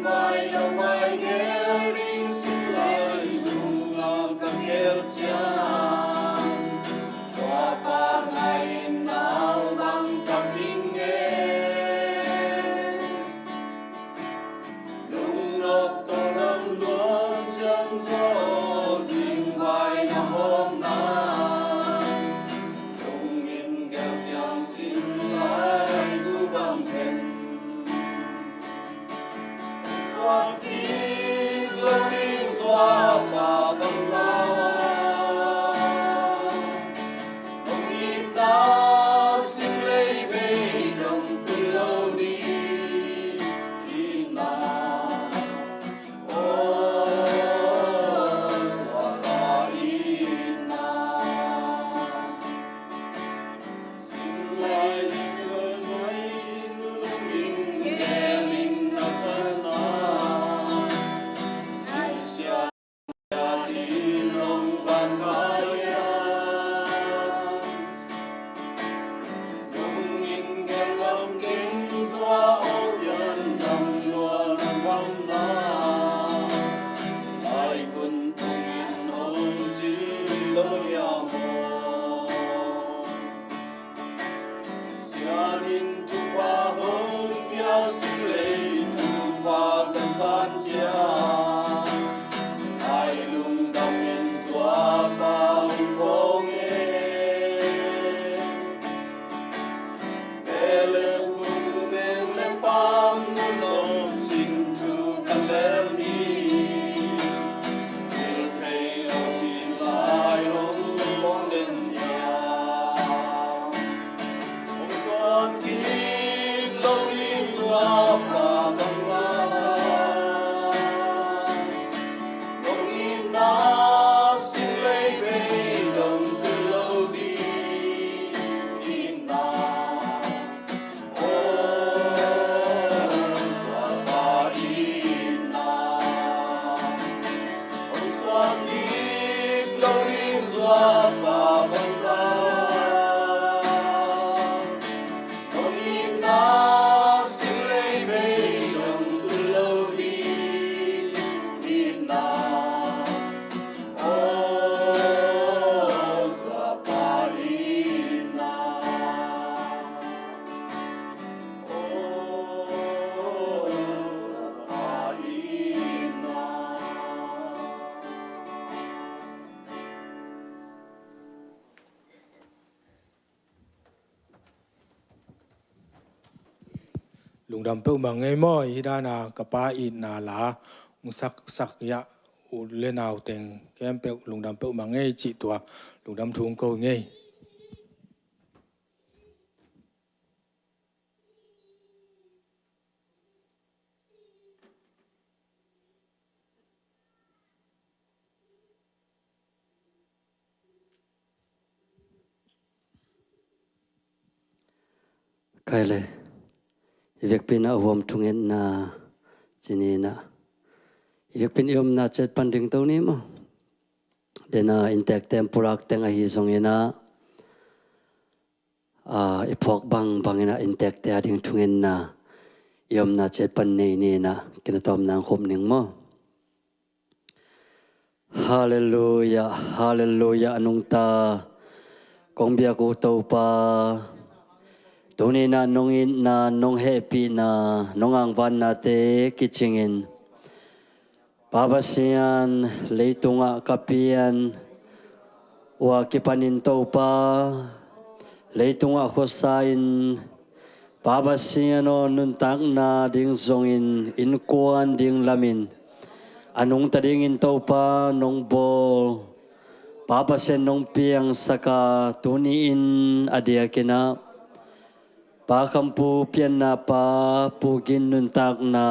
Bye. ลุงดำเปิ้ลมาไงม้อยฮิดานากระป้าอินนาลาอุสักยะอุเลนาวเต็งแกมเปิ้ลลุงดำเปิ้ลมาไงจิตัวลุงดำทุงเขาไงใครเลยเวียกเป็นอาหวมทุงเงินนาจีนีนะเวียกเป็นยมนาเจ็ดปันดึงตัวนี้มั้งเดน่าอินเทคเต็มปุรักเต็งอาฮิซงเงินะอีพอกบังเงินะอินเทคเตะดึงทุงเงินนายมนาเจ็ดปันนี่นะกินตอมนางคมหนึ่งมั้งฮาเลลูยาฮาเลลูยาอนุงตากงเบียกูโตปาตัวนี้นะน้องอินนะน้องแฮปปี้นะน้องอังวันนะเตกิจิงินปาบาสิยันเลยตุงะกัปยันวากิปันินโตปาเลยตุงะโคสาอินปาบาสิยันนุนตักนะดิ้งซงอินกวนดิ้งลามินอันนุงตะดิ้งอินโตปาน้องโบปาบาเซนน้องเปียงสกาตัวนี้อินอเดียกินะปาคัมปูเปียนนาปาปูกินนุนตักนา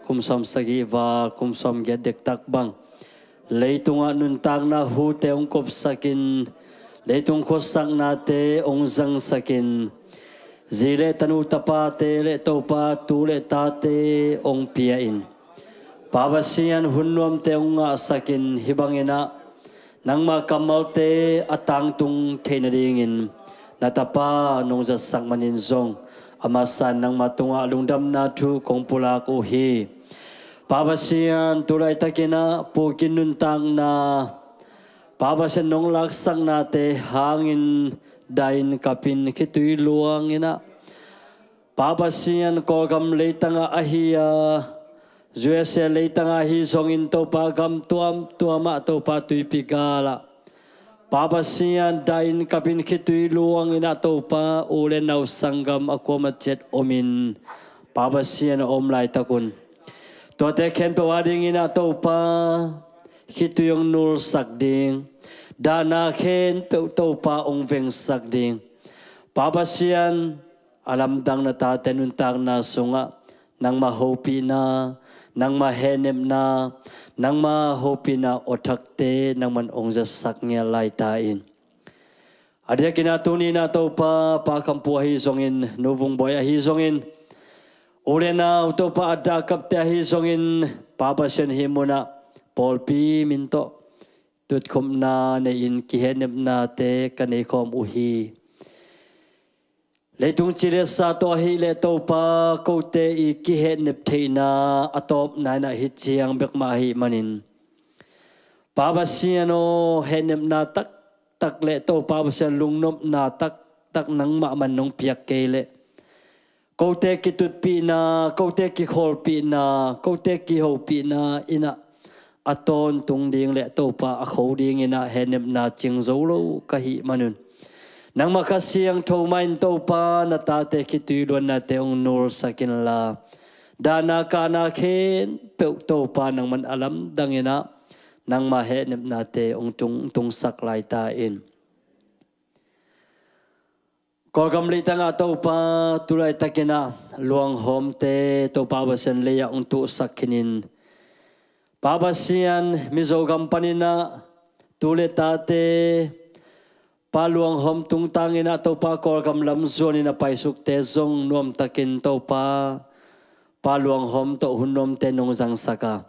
คุมสมสกีวาคุมสมเกด็กตักบังเลยตุงะนุนตักนาหูเตองกบสกินเลยตุงโคสักนาเตองจังสกินจีเลตันุตปาเตเลโตปาตูเลตาเตองเปียอินปาบาสิยันหุนนวมเตองะสกินฮิบังเอนะนังมากัมมัลเตอตังตุงเทนดิงินnatapa nong jasak manin zong amasan nang matunga lungdam na thu kong pulak uhi pabasian tulay takina pukin nuntang na pabasian nong laksak na te hangin dain kapin kitui luang ina pabasian kogam leitanga ahia juese leitanga hi zongin to pagam tuama to patui pigala pabasian dain kapin kitui luang ina topa ulen nau sanggam akoma jet omin pabasian omlai takun to te ken pewading ina topa kituyong nul sakding dana ken pe topa ongveng sakding pabasian alam dang na ta tenuntang na sunga nang mahopi na nang mahenem na nang mahopi na otakte nang man ongja saknya lai tain adia kinatuni na topa pa kampu hi zongin novung boy hi zongin ulena topa ada kapte hi zongin pabasian himuna polpi minto tut khom na ne in kihenem na te kanei khom uhi leitung chile sa to hi le to pa ko te I ki he nep theina atop na na hi chiang bek ma hi manin pabasiano he nep na tak tak le to pabasian lungnop na tak tak nang ma man nong piak ke le ko te ki tut pi na ko te ki khol pi na ko te ki ho pi na ina aton tung ding le to pa a kho ding ina he nep na ching zo lo ka hi manun nang makasiang thomain topa na tate kitui luan na teong nur sakin la dana kana khen pe topa nang man alam dangina nang mahe nep na te ong tung sak lai ta in korgam li tanga topa tulai takina luang hom te topa basen leya ong tu sakinin pabasian mizogam panina tule tate paluang hom tung tangina topa korgam lam zonina paisuk te zong nuam takin topa paluang hom to hunom te nong jang saka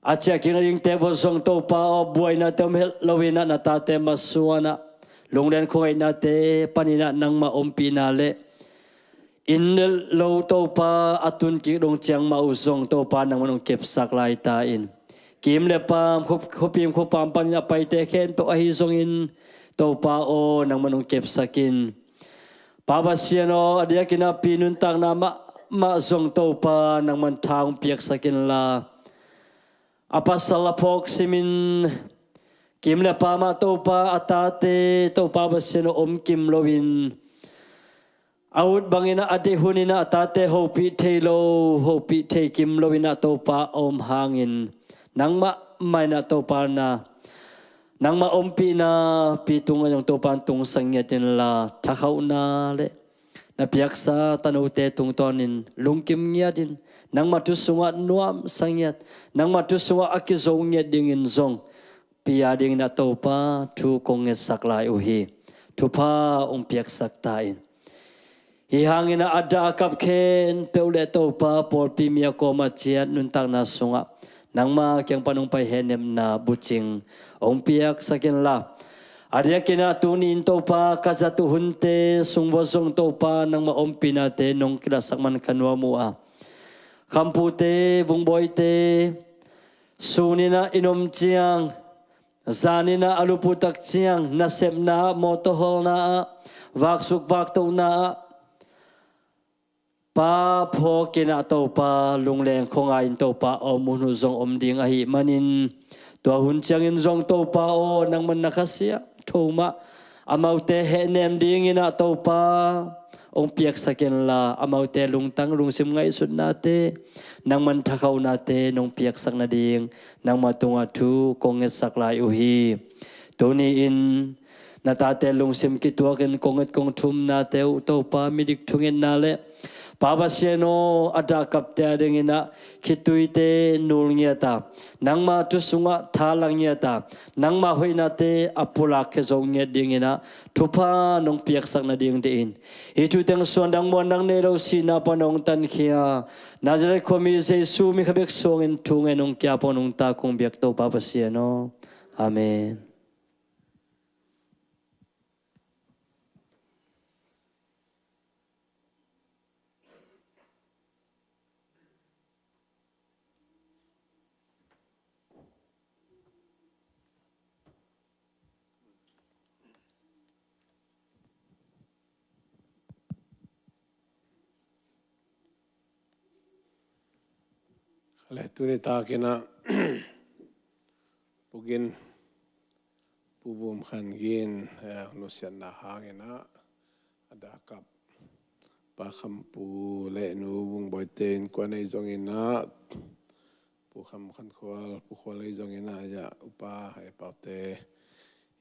Acha kinaring tebo song to pa o buhay na te lawina na tate masuana. Lunglen kungay na te panina nang maumpi nale. Inel lo to pa atun ki dong chiang mausong to pa nang manong kepsak lai tain. Kim le pam khupim khupam pan ya pai te khen to ahi song in to pa o nang manong kepsakin. Pabasiano adia kina pinun tang na ma song to pa nang man taung piak sakin la. Apasal apok simin kim le pama to pa atate to pa basiano kim lowin. Out bangina ade hunina atate hopi telo hopi te kim lowina to pa hangin. Nang may na to pa na nang maumpi na pitungan yung to pa tung sangyatin la takaw na le. Napiaksa tanaw te tung tonin lungkim niya din. Nang matusunga nuam sangyat. Nang matusunga akizong niya dingin zong. Piyading na to pa tu konget saklay uhi. Tu pa piaksak tain. Hihangin na ada akap ken peule to pa por pimia ko machiat nuntang na sunga. Nang kyang panumpay henem na bucing piak sakin la. Adya kina tunin to pa kazatuhunte sungwasong to pa nang maumpi natin nung kilasak man kanwa mua. Kampute bungboy te sunina inom chiang zanina aluputak chiang nasep na motohol na vaksuk vakto na pa po kina to pa lungleng kongain to pa o munuzong ding ahi manin tuahun chiangin zong to pa o nang man nakasya Toma, amaute henem dingin na to pa piak sakin la amaute lungtang lungsim ngay sud nate nang mantakaw nate nung piak sak na ding nang matunga tu konget saklay uhi tuniin natate lungsim kituakin konget kong tum nate to pa midik tungin nale Pabasiano ada kapte adengina kituite nulngiata nang ma tusunga thalangiata nang ma hoinate apula kezongnya dingina thupa nong piaksak na ding dein itu teng sondang monang nelo sina panong tan khia nazare khomi se sumi khabek songin thungen nong kya ponong ta kong biak to Pabasiano amen. Le tuni takina pugin pubum khangin nusian na hangina ada kap pakampu le nu bung boiten kwanai zongina pukam khan khwal pukhwalai zongina ya upa e paute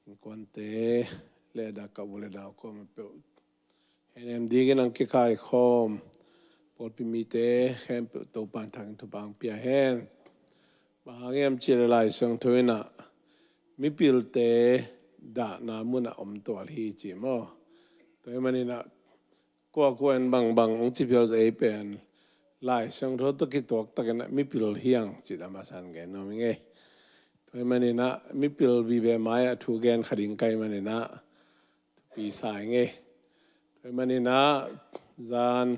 in kwante le da kabule da kom pe enem digin ang kikai khom Pol pimite hem to pantang to bang pia hen bahangem chilai song thoina mi pilte da na muna to hi chi mo to manina ko en bang ong chi pyo e pen lai song tho to ki tok ta na mi pil hiang chi da ma san ge no nge to manina mi pil vi ve mai thu gen khading kai manina pi sai nge to manina zan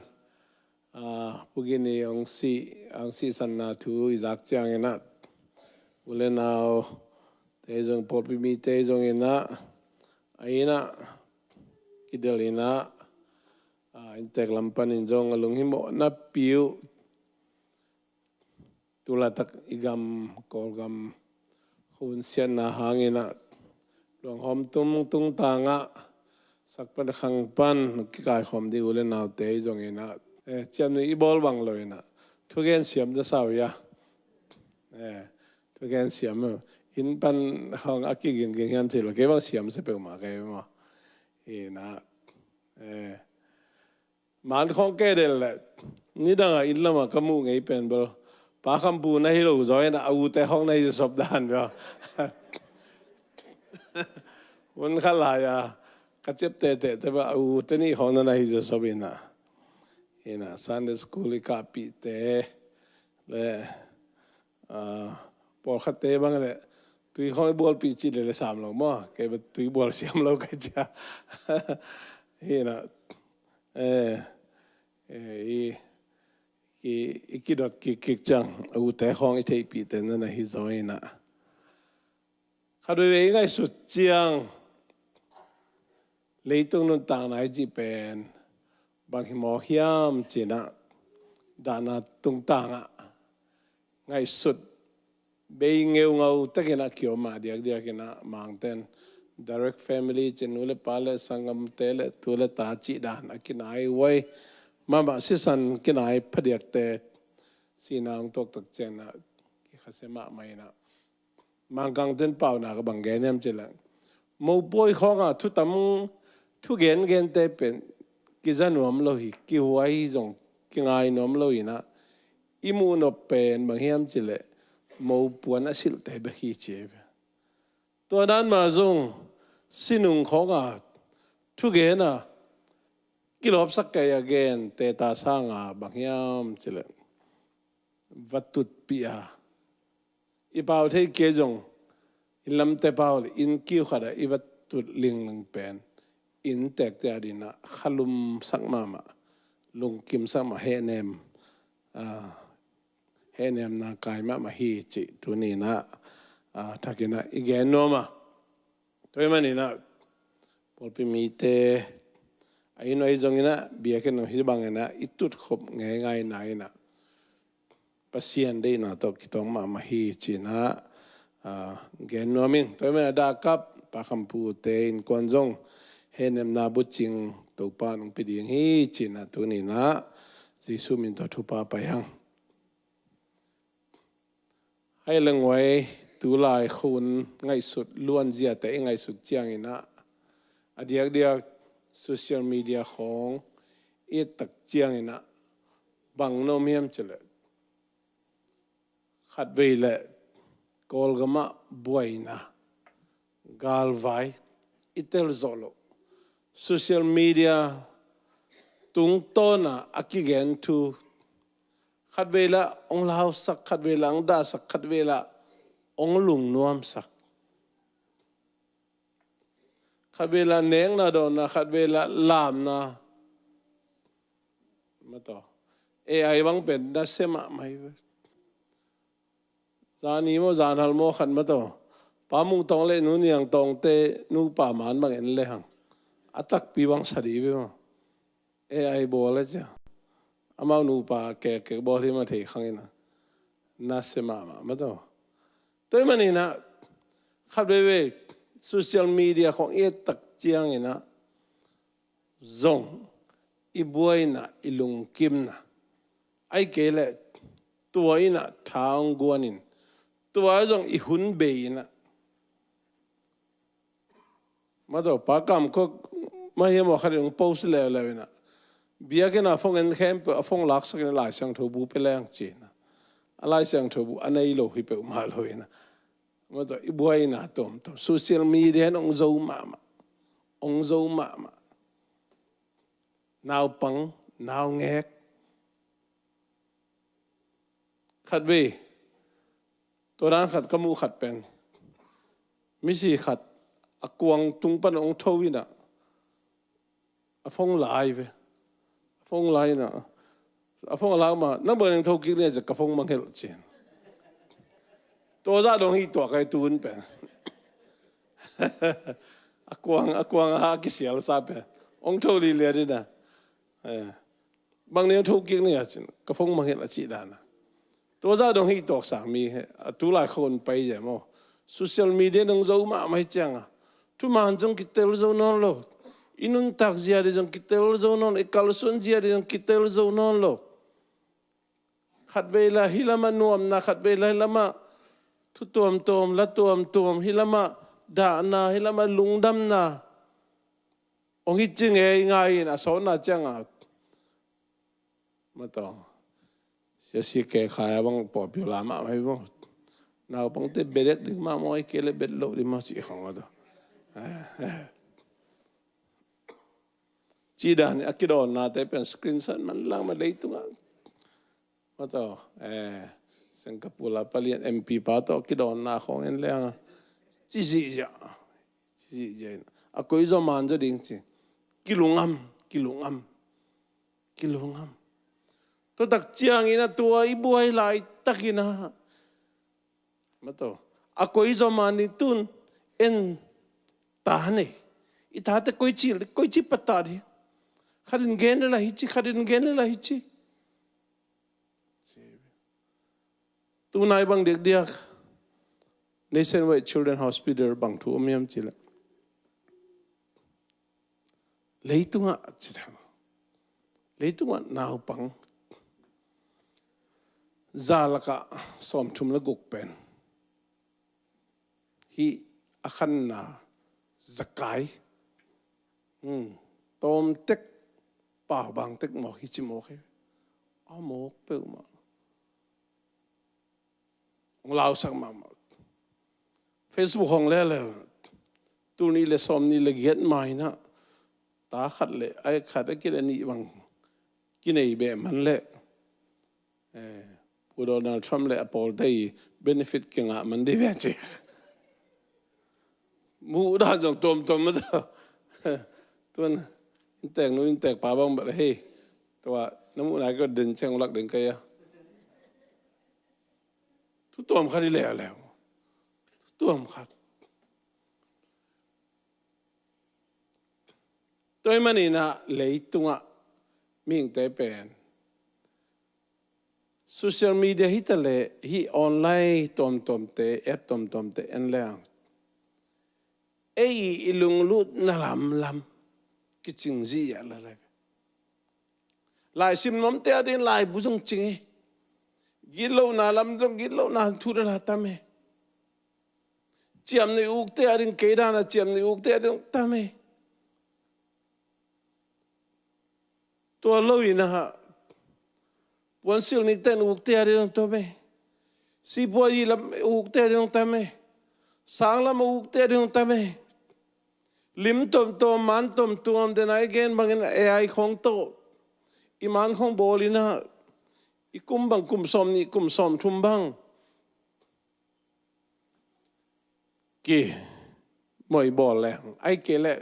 pugini ang si sanna tu izak chiang ina ule now te jong popi mi te jong ina aina kidelina intek lampan in jong alung himo na piu tulatak igam kolgam khun sian na hangina long hom tung tanga sakpan khang pan kikai khom di ule now te jong ina chăm ni ibol bang loi na thu gen siam da sao ya thu gen siam in pan hong aki gen han thil ke bang siam se pe ma ke ma na man khong ke del ni da in lama kamu ngai pen bol pa kham bu na hi lo zoi na au te hong na sob dan ba won khala ya ka chep te ba au te ni hong na hi sob ina Sunday school ikapi te le ปอขัดเตะบ้างเลยตุยเขาไอ้บอลปีจีเลย3โลมั้งแกเป็นตุยบอล4โลกันจ้ะเฮ้ยนะอีกดอทกิกจังอุตะของไอ้เทปีเต็นนั่นนะฮิโซอินะข้าดูเองไอ้สุดเจียงเลยตรงนั้นต่างไหนจีเป็นบางทีหมอเฮียมจีน่ะดานาตรงต่างอ่ะไงสุดเบยเงาเงาตะกินะเขียวมาเดียกินะมังเต็น direct family เจนุเลปาเลสังกัมเตเลตัวเลตาจีดานกินไอไว้มาบะสิสันกินไอพเดียกเตสีนางตกตักเจนะกิขเสมาไม่นะมังกังเต็นเปล่านะกับบังเกนยมเจริญมูป่วยของอ่ะทุกตั้มทุกเกณฑ์เตเป็นกิจานวมโลหิกิหัวหิจงกิงไอนวมโลหินะอิมูนเป็นบางเฮียมเจริญมูปวนอาศิลเตเบขีเจ็บตัวนั้นมาจงสินุงของอ่ะทุกเกณฑ์อ่ะกิโลบสักแก่เกณฑ์เตตาสร้างอ่ะบางเฮียมเจริญวัตถุปีอ่ะอีเปล่าเทเกจงอิลำเตเปล่าอินคิวขดาอีวัตถุลิงลังเป็นอินแตกแต่ดินะขลุมสักมาลุงกิมสักมาเฮเนมเฮเนมนากายมาฮีจิตุนีนะทักกินะอีเกนโนมาตัวมันนี่นะพอพิมีเตไอ้น้อยจงนะเบียกันน้องฮิบังนะอิตุดขบง่ายๆนายนะปัสยันได้นะตกิตองมาฮีจินะเกนโนมิงตัวมันดากับปะคำพูเตอินกวนจงเห็นมนาบุจิงตัวปานองพิดีงฮีจินะตัวนี้นะจิสุมินตัวทุปาไปยังให้เรื่องไว้ตัวลายคุณไงสุดล้วนเจียแต่ไงสุดเจียงนะเดียกโซเชียลมีเดียของตักเจียงนะบังโนเมียมเจริญขัดเวลกอลกมาบวยนะกาลไวอิเตลโซโลsocial media ตุงโตนะอักเกนทูขัดเวลาองลาวสักขัดเวลาองดาสักขัดเวลาองลุงนวมสักขัดเวลาเนงนะโดนนะขัดเวลาลามนะมาต่อAI บังเป็นดัชเซมาไม่จานี้มั่วจานฮัลโมขันมาต่อปามุงตองเล่นูนี่ยังตองเตนูป่ามันบางเอ็นเลยหังอัตักปีวังสดีไปมั้งAI บอลเลยจ้ะอามานูป่าแกบอลที่มาเทขังนะน่าเสมาต่อตัวมันนี่นะขับเวโซเชียลมีเดียของตักเจียงนะซงอีบวยนะอีลุงกิมนะไอเกลตัวอินะทางกวนินตัวจงอีหุนเบยนะมาต่อปากามก็มาเห็นว่าเขาเรื่องโพสต์แล้วนะเบียกันนะฟงเงินแคมป์ฟงลักสักหลายเสียงทูบูไปแรงจีนะอะไรเสียงทูบูอันนี้โลหิเปอมาเลยนะมาต่ออีบวยนะตอมโซเชียลมีเดียองโซมานาวปังนาวแงกขัดเวตัวนั้นขัดกมูขัดเป็นมิสิขัดกวงตุงปันองทวินะฟงลายเวฟงลายนะฟงลายมานับเบอร์หนึ่งทกิเนี่ยจะกระฟงมังเฮลเจนตัวจ้าดงฮีตัวไกตูนเป็นกวงหากิเสียลซาเป็นองทวีเลยดินะบางเนี่ยทกิเนี่ยกระฟงมังเฮลจีดานะตัวจ้าดงฮีตัวสามีตุลาคนไปใช่ไหมโซเชียลมีเดียนงโจมาไม่จังทุมาหันจงคิดเตลโจนอนโลอินุนตักเจียดิจงคิดเตลโจนอนเอกาลสุนเจียดิจงคิดเตลโจนอนโลขัดเวลาฮิลามานัวมนะขัดเวลาฮิลามาทุตัวมละตัวมฮิลามาด่านะฮิลามาลุงดำนะองค์จึงง่ายนะสอนนะจังมาต่อเสียสิแก่ขายบังปอบอยู่ลามาไม่บ้างนาวบังเตเบเด็ดดึงมามอยเกลเบ็ดโลดิมาสิของมาต่อจีดานอักดอนนาแต่เป็นสกรีนสันมันล่างมาเลยตัวมาต่อ สิงคโปร์ปะเลียน MP ป้าโตกิดอนนาของเอ็นเลี้ยงจีจ้ะอะคุยจอมันจะดิ่งจีกิลุงอัมตัวตักเจียงอินะตัวอีบัวไหลตักอินะมาโตอะคุยจอมันนี่ตุนเอ็นตาเนี่ยอีตาแต่คุยชีปัตตาดิขัดินเกนละฮิจิตัวนายบางเด็กเดียก Nationwide Children Hospital บางทั่วเมียมจิละเลยตัวจิตามเลยตัวน่าปังซาลกะสอมชุมละกุกเป็นฮีอาคันนาสักไก่ตอมเต็กป่าวบางเต็กหมอกฮิจิโมกเอาหมกเปิลมาของเราสักมาFacebook ของแล้วตัวนี้เลยสอมนี่เลยเก็ตไม่นะตาขัดเลยไอ้ขัดไอ้กินอันนี้บางกินไอ้แบบมันเลยผู้โดนัลด์ทรัมป์เลยอพอลได้เบนฟิตเก่งอ่ะมันได้แบบจีมูด้านจงตมมาจ้ะตัวนั้นอินแตกนู้นอินแตกป่าบางแบบเฮ้ยตัวน้ำมูนายก็เดินเชิงลักเดินไกลอ่ะทุกตัวมันขัดได้แล้วตัวมันขัดตัวมันนี่นะเลยตัวมิ่งแต่เป็นโซเชียลมีเดียฮิตเลยฮิออนไลน์ตอมเตะแอปตอมเตะอันแล้วไอ้ลุงลุดน่าลำกิจงจีอะไรหลายสิบน้ำเตะดินหลายบุษงจริงกิโลน่าลำจงกิโลน่าทุเรศตามเจียมในอุกเตะดินเกดานะจียมในอุกเตะดินตามตัวเราอินะฮะวันสิลนิกเตนอุกเตะดินตัวเมสิบัวยีลำอุกเตะดินตามเมสังลำอุกเตะดินตามเมลิมตมมันตมเดนไอเกนบางอันAI ของโตอิมันของโบลินะอีกุมบังกุมสมนี่กุมสมทุมบังกี่มวยบอลแล้วไอเกลเลย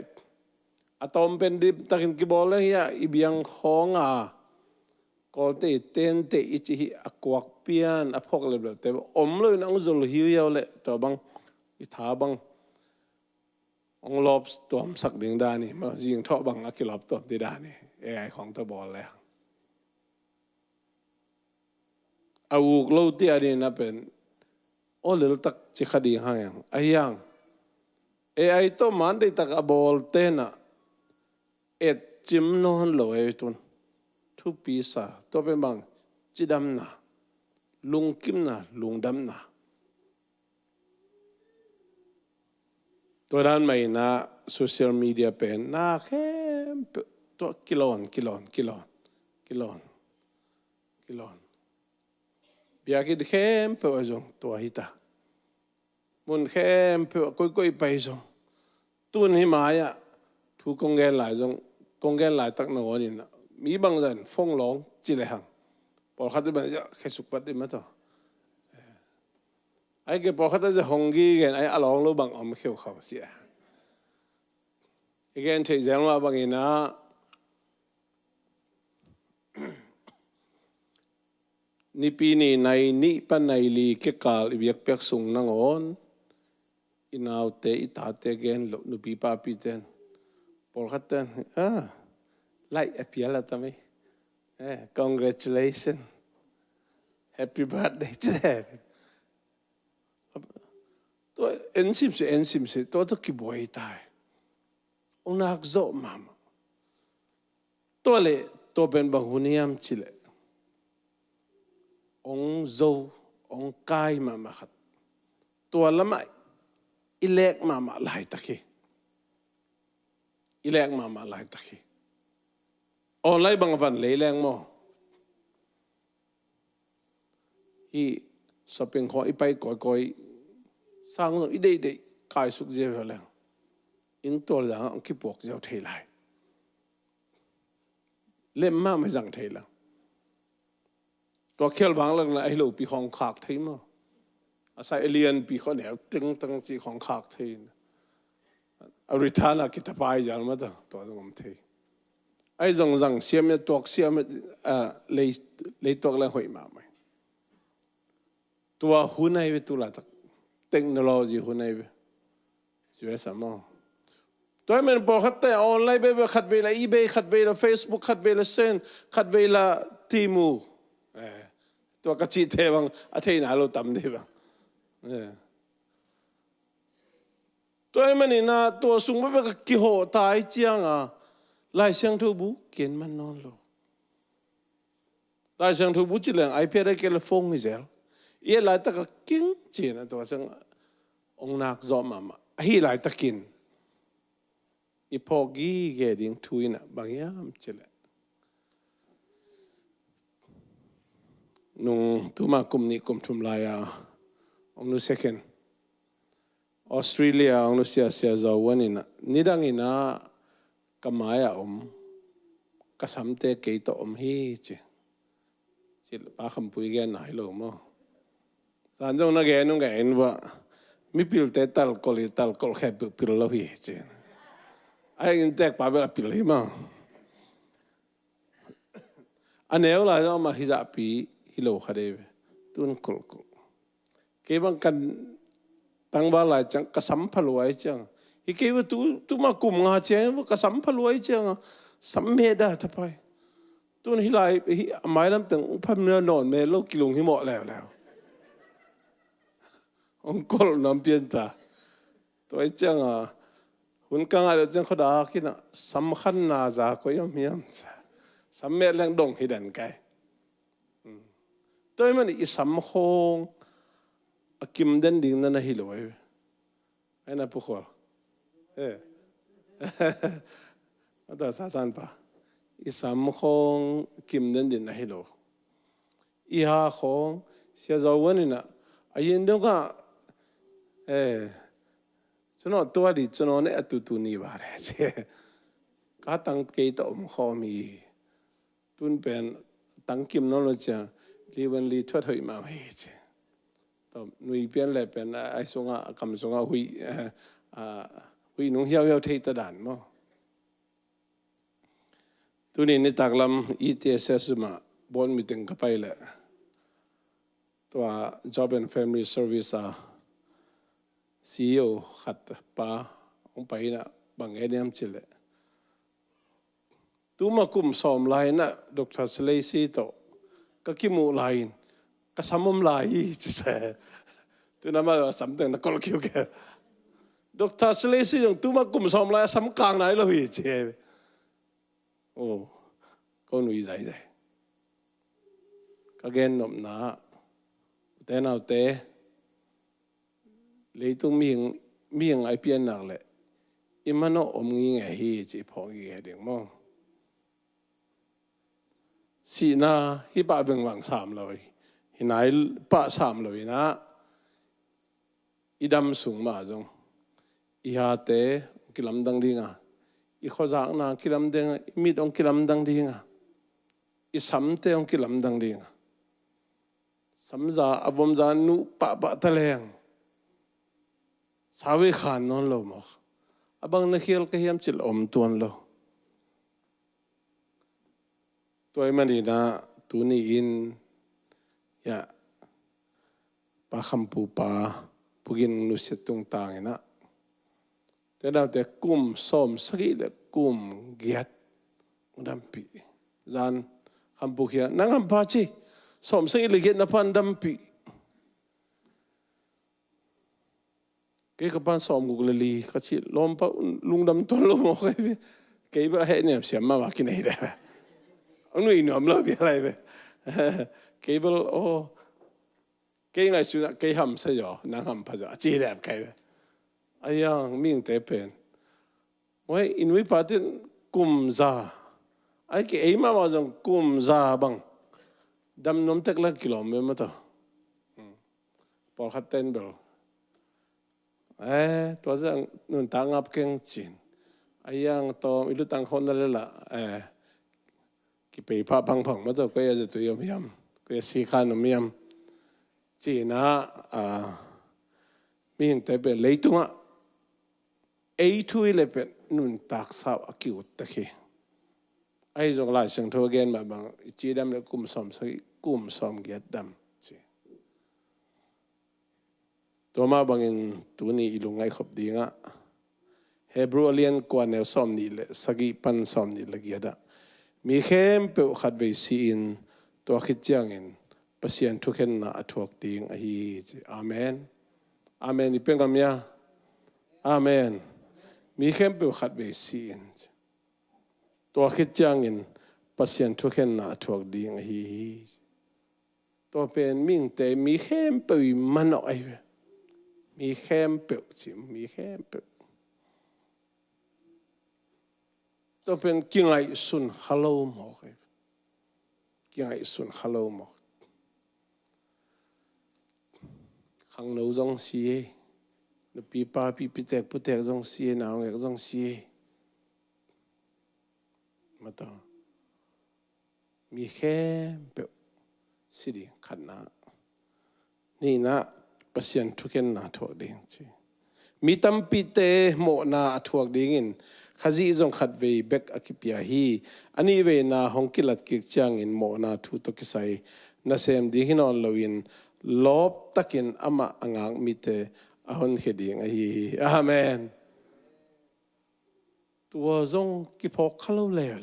อะตอมเป็นดิบตะกินกี่บอลเลยฮะอีเบียงของก็เตะเต้นเตะอิจิอากวักเปียนอพกเลยแบบแต่อมเลยนังจุลหิวยาวเลยตัวบังอิทาบังองลบตัวสักดิ่งดานี่มายิงท่อบังอากิลบตัวที่ดานี่AI ของตัวบอลแล้วอาวุกโลเตียนี่นะเป็นโอ้เหลือตักจิคดีห่างยังไอ้ยัง AI ตัวมันได้ตักบอลเต้นอ่ะจิมโนนลอยตุนทุกปีศาตัวเป็นบางจิดำนะลุงกิมนะลุงดำนะตัวด้านไม่นะโซเชียลมีเดียเป็นน่าแค่ตัวกิโลนเบียกิดเข้มเปอร์จงตัวหิตามุนเข้มเปอร์ก้อยไปจงตุนหิมายะทุกกงเกนหลายจงกงเกนหลายตักนอนี่นะมีบางเรื่องฟงร้องจิเลหังพอเขาจะเป็นจะแค่สุกปัดได้ไหมต่อไอ้เก็บพอเขาจะหงกีกันไอ้อลองรู้บางอมเขียวเขาเสียไอ้แกนเฉยเฉยว่าบางอีนะนี่ปีนี้ในนี่ปันในลีเกกาลเบียกเปียกสูงนังอ่อนอินเอาเตอิตาเตเกนหลบนุปีป้าปีเตนพอเขาเตนไล่อภิยาละทำไมcongratulations happy birthday เจ้ตัวเอ็นซิมสิตัวต้องกี่บ่อยตายอุนักโจมาตัวเล่ตัวเป็นบางหุ่นยามชิเลองโจองกายมาขัดตัวละไม่อิเล็กมาหลายตะกี้อิเล็กมาหลายตะกี้ออนไลน์บางวันเลยแรงมั้งที่สเปนขออีไปก่อยสร้างอีเด็กกายสุขเจ้าแล้วอินตัวหลังอังคิปวกเจ้าเทลายเล่มมากไม่สั่งเทลังต ตัวเขียวบางเรื่องนะไอ้ลูกปีของขากทีมั้งอาศัยเรียนปีเขาเนี่ยตึงตั้งจีของขากทีอริธานะกิตาไปจานมาตัวตรงทีไอ้จงจังเสียมตัวเสียมเลยตัวละหอยมาไหมตัวหุ่นไอ้เวตุลาตักเทคโนโลยีหุ่นไอ้เวช่วยสมองตัวมันบอกขัดแต่ออนไลน์ไปขัดเวลาอีเบย์ขัดเวลาเฟซบุ๊กขัดเวลาเซนขัดเวลาทีมูตัวกระชิดเทวังอาทิตย์หน้าเราทำได้บ้างตัวมันนี่นะตัวสูงไปแบบกี่หัวตายเจียงไล่เสียงทูบุเกินมันนอนโลไล่เสียงทูบุจีเหลืองไอพีได้เกลฟงนี่เจ้าเอี่ยไล่ตะกกินจีนะตัวเสียงองนักจอมมาฮีไล่ตะกินอีพอกี้เกดิ้งทุยนะบางอย่างเจริญนุ่งทุมาคุมนี้คุมทุมลายองนุเซกันออสเตรเลียองนุเซียเซียจาวันนี้นะนี่ดังนี้นะกำมายกษัมเตะเกยต่อฮีจิลปาคำปุยแกนไหนโลมั้งสันจงนักแกนุ่งแกเห็นว่ามีพิลเตตัลกอลิตัลกอลแค่พิลโลฮีจิไอ้อินเตกปาเวลาพิลฮิมั้งอันเนี้ยเราจะมาฮิจาปีฮิโลคาเดวตุนกลกเก็บังกันตั้งบาลายจังกษัมพลวยจังอีเก็บว่าตุมากุมงาเจ้าว่ากษัมพลวยจังสัมเมดาทับไปตุนฮิไลหมายลำตึงพันเนื้อนอนเมโลกิลุงฮิโมแล้วองค์กลน้ำเปลี่ยนตาตัวไอ้จังหุ่นกังอะไรจังเขาด่าคิดนะสำคัญน่าจะก็ยังมีอ่ะสำเร็จแรงดงให้ดันไกตัวมันอีสำคงกิมเดนดิ่งนั่นฮิโลไอ้น่ะพวกเขาแต่สาสันปะอีสำคงกิมเดนดิ่งนั่นฮิโลอีหาคงเสียจาวันนี้นะไอ้ยินดีก็ฉะนั้นตัวดิฉะนั้นเนี่ยตุนี่บาร์เจก็ตั้งเกยต่อมข้อมีตุนเป็นตั้งกิมนั่นเลยจ้ะลีวันลีทวดหอยมาไม่เจต่อหนุ่ยเปลี่ยนเลยเป็นไอ้สงฆ์คำสงฆ์หุยนุ่งเหี่ยวเที่ตะด่านมั้งตุนี่นี่ตักลำ ETSS มาบอลมีถึงกับไปเลยตัว Job and Family Service CEO ขัดป้าองไปนะบางเอเดียมจิเลตัวมาคุมสอมไลน์นะดร. สเลซี่โตก็คิมูไลน์ก็สมุมไลน์จะเสตัวนั้นมาสำเร็จนักกอล์ฟคิวแกดร. สเลซี่ตัวมาคุมสอมไลน์สำกลางไหนเราหิเจโอ้ก็หนุ่ยใจก็เกณฑ์นมนาแต่น่าเตะเลยต้องมีอย่างไอเปียนหนักเลยอิมันเอาอมงี้ไงฮีจีพองี้เด็กมั้งสีน่าฮิป้าเป็นวังสามเลยฮินายป้าสามเลยนะอีดำสูงมาจงอีหาเตะกิลำดังดีงะอีข้อจากน่ะกิลำดังมีดองกิลำดังดีงะอีสัมเตองกิลำดังดีงะสัมจาอบมจานุปะตะเลงสาวิขานนอนโลมอกอบางนักเขียนก็เฮียมจิลอมตัวโลตัวมันดีนะตัวนี้อินยาปะคำปูปาปุกินนุสิตรงต่างนะแต่เราแต่กุมส้มสกีเลยกุมเกียรติดัมปีจานคำปูเขียนนั่งคำพาชีส้มสกีเลยเกียรตินับพันดัมปีเกี่ยวกับบ้านสอมกุลลีก็ชิล้อมปะลุงดำตัวล้มออกไปเกี่ยวกับเห็นเนี่ยเสียมาว่ากินอะไรไปอันนู้นหนุ่มเล่าไปอะไรไปเกี่ยวกับโอ้เกี่ยวกับสุนัขเกี่ยวกับเสียนั่งคำพาจะจีเด็บใครไปไอ้ยังมีอย่างเตะเป็นว่าอินวิปัตติกุมซาไอ้เกี่ยวมาว่าจังกุมซาบังดำน้ำเต็กละกิโลเมตรมาต่อพอขัดเต้นเบลตัวจังนุ่นต่างอับเก่งจีนไอ้ยังตัวอิลุตังคนนั่นแหละกิไปพาพังมาตัวก็ยังจะตัวยอมก็ สีขานมีมจีน่ามีแต่เป็นเลยตัวทุยเลยเป็นนุนตักสาวกิวตะเคไอ้จงหลายสิ่งทั่วเกณฑ์มาบางจีดำเลยกุมสมสักกุมสมเกียดดำจีตัวมาบางอย่างตัวนี้อีลุงไงขบดีงะเฮบรูเลียนกว่าแนวสมนี่เลยสกิปันสมนี่ละเกียดมีเข้มเปขัดเวซีอินตัวคิดจังอินปัสยันทุกเห็นน่ะทุกดิ่งฮีอาเมนอาเมนนี่เป็นคำยาอาเมนมีเข้มเปขัดเวซีอินตัวคิดจังอินปัสยันทุกเห็นน่ะทุกดิ่งฮีตัวเป็นมิ่งแต่มีเข้มเปมันออกไอมีเข้มเปจิมีเข้มเปตัวเป็นกิ่งไอสุนฮัลโหลหมอกกิ่งไอสุนฮัลโหลหมอกขังนูจงเสียนปีป้าปีพิเศษพุทธจงเสียนาวเอกจงเสียมาต่อมีแค่เปล่าสิริขันนะนี่นะปัสยันทุกเห็นนาถวกดิ่งจีมีตั้มปีเตโมนาถวกดิ่งอินขจีจงขัดเวเบกอคิปยาฮีอันนี้เวนาหงกิลัดกิจจังอินโมนาทุตกิไซนาเซมดิ่งนอนลวินลบตักินอามาอ่างมิเตอหนเขดิ่งฮีอาเมนตัวจงกิพกขลุ่มแล้ว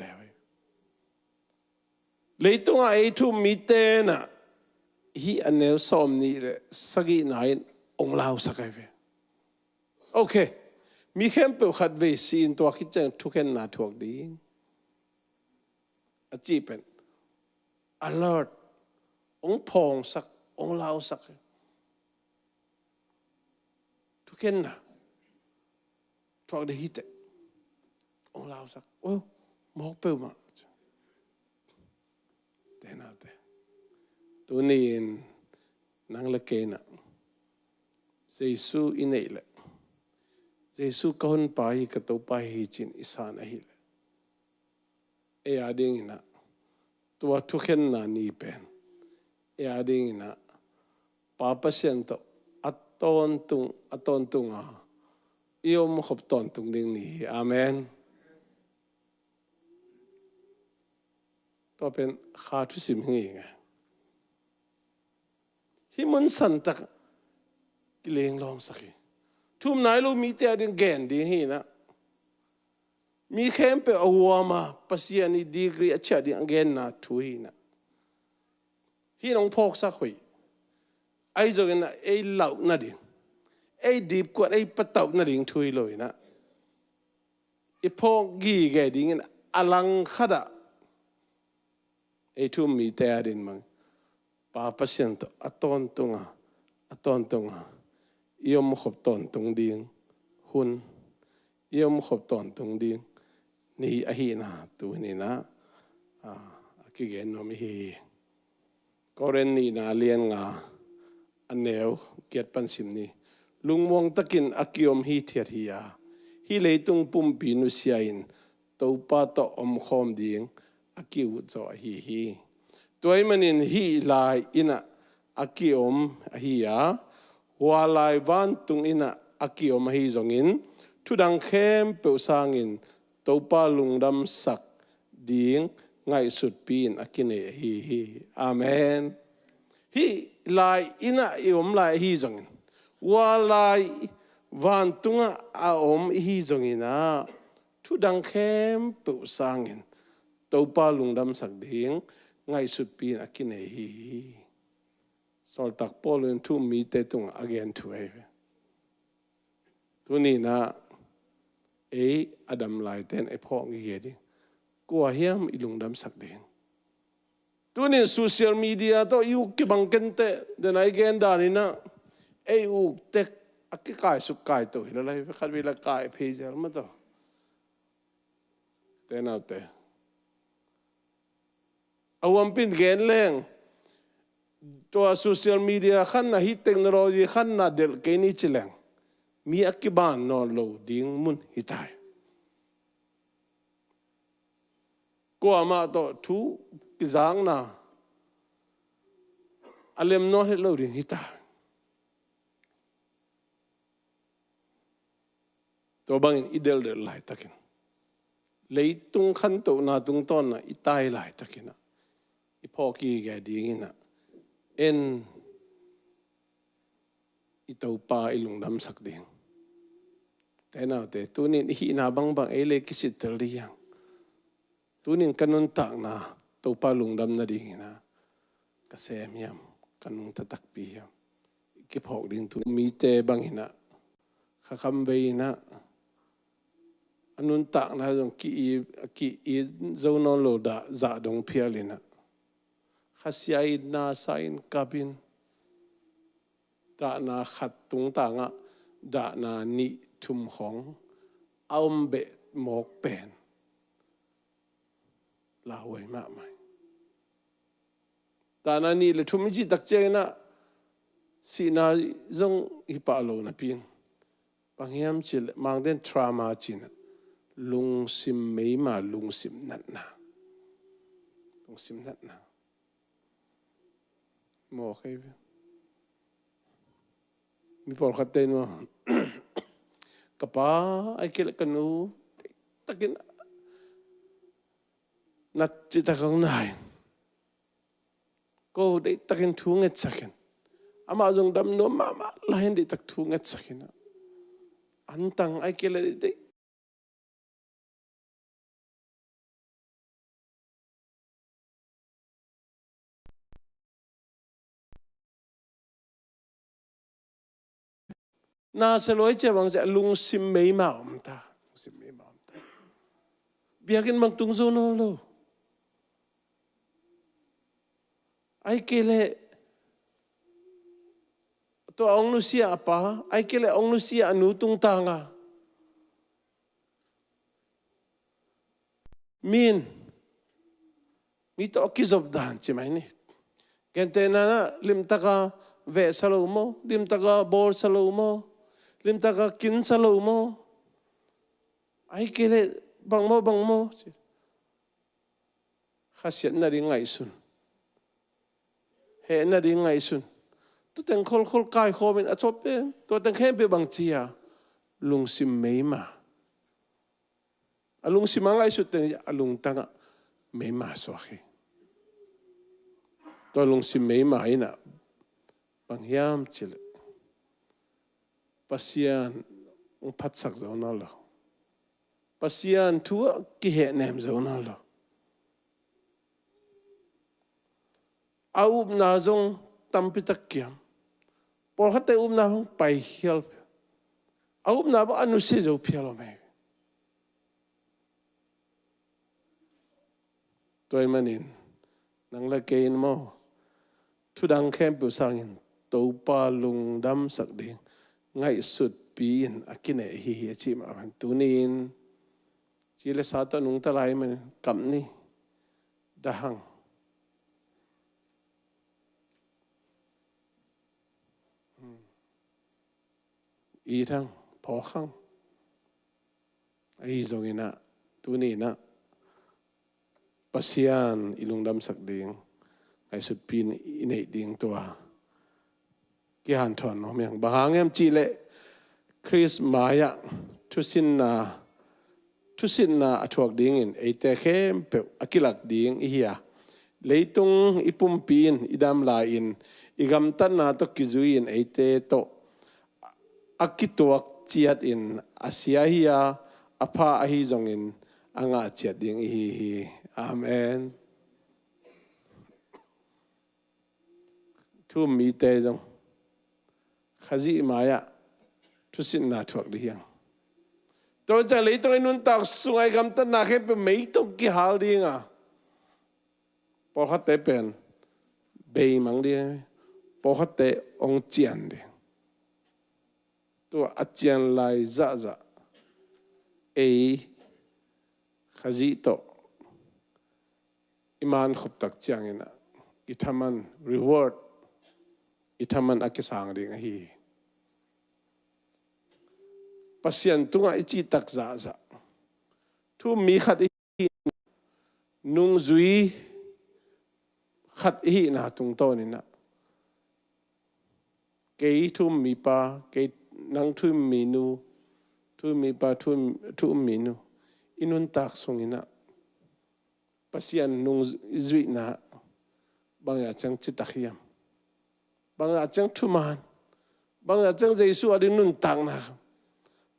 เลยตัวไอ้ทุ่มมิเตน่ะฮีอันเนวสอมนี่เลยสกินายองลาวสักไอ้เวโอเคมีเข้มเปขัดเวซีนตัวคิดจังทุกเห็นนาถวกดีอาจีเป็น alert องพองสักองลาวสักทุกเห็นนะถวกดีฮิตองลาวสักโอ้มอกเปิลมาแต่น่าแต่ตัวนี้นังละเกนะเยซูอินเอเลเยซูก้อนไปกับตัวไปหิจินอิสานหิเลอาดิ่งนะตัวทุกเห็นนานีเป็นอาดิ่งนะป้าพัศยันต์อัตตอนตุงยอมขบตอนตุงดิ่งนี้อาเมนตัวเป็นขาทุสิมหิงฮิมันสันตักกิเลงลองสักทุ่มไหนลูกมีแต่ดิ่งแก่นดิ่งหินะมีเข้มเปอวัวมาปัสยานีดีกรีอัจฉริยะเงินนะทุยนะฮีน้องพกสักหอยไอ้จงนะไอ้เหล่านั่นดิ่งไอ้ดีบกว่าไอ้ปะเต่านั่นดิ่งทุยเลยนะไอ้พกกีแกดิ่งนะอลังขดาไอ้ทุ่มมีแต่ดิ่งมั้งป้าปัสยันต์อัตอนตุงยอมขบตอนตุงดิ่งหุ่นยอมขบตอนตุงดิ่งนี่อหินะตัวนี้นะกิเกนนมิฮีก็เรนนี่นะเลียนงาอันเนวเกียรติปันสิมนี่ลุงมองตะกินอากิอมฮีเทียฮียาฮีเลยตุงปุ่มปีนุสยาอินตัวป้าต่อมคอมดิ่งอากิวจ่อฮีตัวมันอินฮีลายอินะอากิอมฮียาวาลายวันตุงอินะอากิอมฮีจงอินทุดังเข้มเปลสางอินตัวป้าลุงดำสักดิ่งไงสุดปีนอากินเอฮีอาเมนฮีลายอินะอิอมลายฮีจงอินว่าลายวันตุงอาอมฮีจงอินะทุดังเข้มเปลสางอินตัวป้าลุงดำสักดิ่งไงสุดปีนอากินเอฮีสอลตักปอลุนทุ่มมีเตตุงอาเกนถวยตัวนี้นะอดัมลายเต้นไอพ่องี้เหี้ยดิกัวเฮียมอีลุงดำสักเด้งตัวนี้โซเชียลมีเดียตัวยุคบังเกนเตเดนไอเกนดานี่นะอุกเต็กอักกายสุกายตัวแล้วอะไรขัดเวลากายเพย์เจอร์มาตัวเต้นเอาเตะเอาวันปิดเกนเล่งตัวโซเชียลมีเดียขันน่ะฮิตเทคโนโลยีขันน่ะเดลเกนิชิเลงมีอักบานนอนโลดิ้งมุนฮิตายกัวมาตัวทุกิจางนะ alem no he lo ding hita to bangin idel de lai takin leitung khan to na tung ton na itai lai takina ipoki ga dingina en itau pa ilung dam sak ding te na te tunin hi na bang bang ele kisit tel riang tunin kanun tak na to pa lung dam na dingina kasem yam kanung tatak pi yam ki phok ding tu mi te bangina khakam beina anun tak na jong ki zo no lo da za dong phialina khasiai na sain kabin da na khat tung ta nga da na ni thum khong aum be mok pen la hoi ma mai da na ni le thum ji tak che na si na zong hi pa lo na pin pangiam chil mang den trauma chin lung sim mei ma lung sim nat na mo khai mi por khaten mo kapa ai kel kanu takin nat chi ta khong nai ko dei takin thu nget sakin ama jong dam no ma la hen dei tak thu nget sakin antang ai kel dei na se loi che bang ja lung sim mei ma ta sim mei ma ta biakin mang tung zo no lo ai kele to ong nu sia apa ai kele ong nu sia anu tung ta nga min mi to kizob dan chi mai ni kente na lim taka ve salo mo lim taka bor salo mo lim taka kin salo mo ai kele bang mo khasiat na ri ngai sun he na ri ngai sun tu teng khol kai khomin a chop pe to teng khem pe bang chia lung sim mei ma alung simangai su teng alung tanga mei ma so khi to lung sim mei ma ina bang hiam chil pasian ung phat sak zo na lo pasian thua ki he nem zo na lo aub na zong tampi tak kiam por khate ub na bang pai hial aub na ba anu se zo phialo me toy manin nang la kein mo thu dang khem pu sangin to pa lung dam sak ding ngai sut pin akine hi chi ma han tunin chi le sa ta nung ta lai man kam ni da hang i thang pho khang ai zongina tuni na pasian ilung dam sak ding ai sut pin inei ding towa ki han thon no myang bahangem chi le Chris Maya thusin na athuak ding in eite khem pe akilak ding ihia leitung ipum pin idam la in igam tan na to kizuin eite to akituak chiat in asia hia apa ahi zongin anga chiat ding hi amen thu mi te jong khazi maya thusin na thuak diang to cha le to nun tak sungai gam tan na khe pe mei to ki hal dinga por khat te pen be mang di por khat te ong chian di to achian lai za khazi to iman khop tak chiang ina ithaman reward ithaman akisang ding hi pasian tunga ichi tak za thu mi khat nung zui khat hi na tung to ni na kei thum mi pa kei nang thum mi nu thum mi pa thum mi nu inun tak sungina pasian nung zui na bang ya chang chitakhiam bang ya chang thuman bang ya chang Jesu adin nun tak na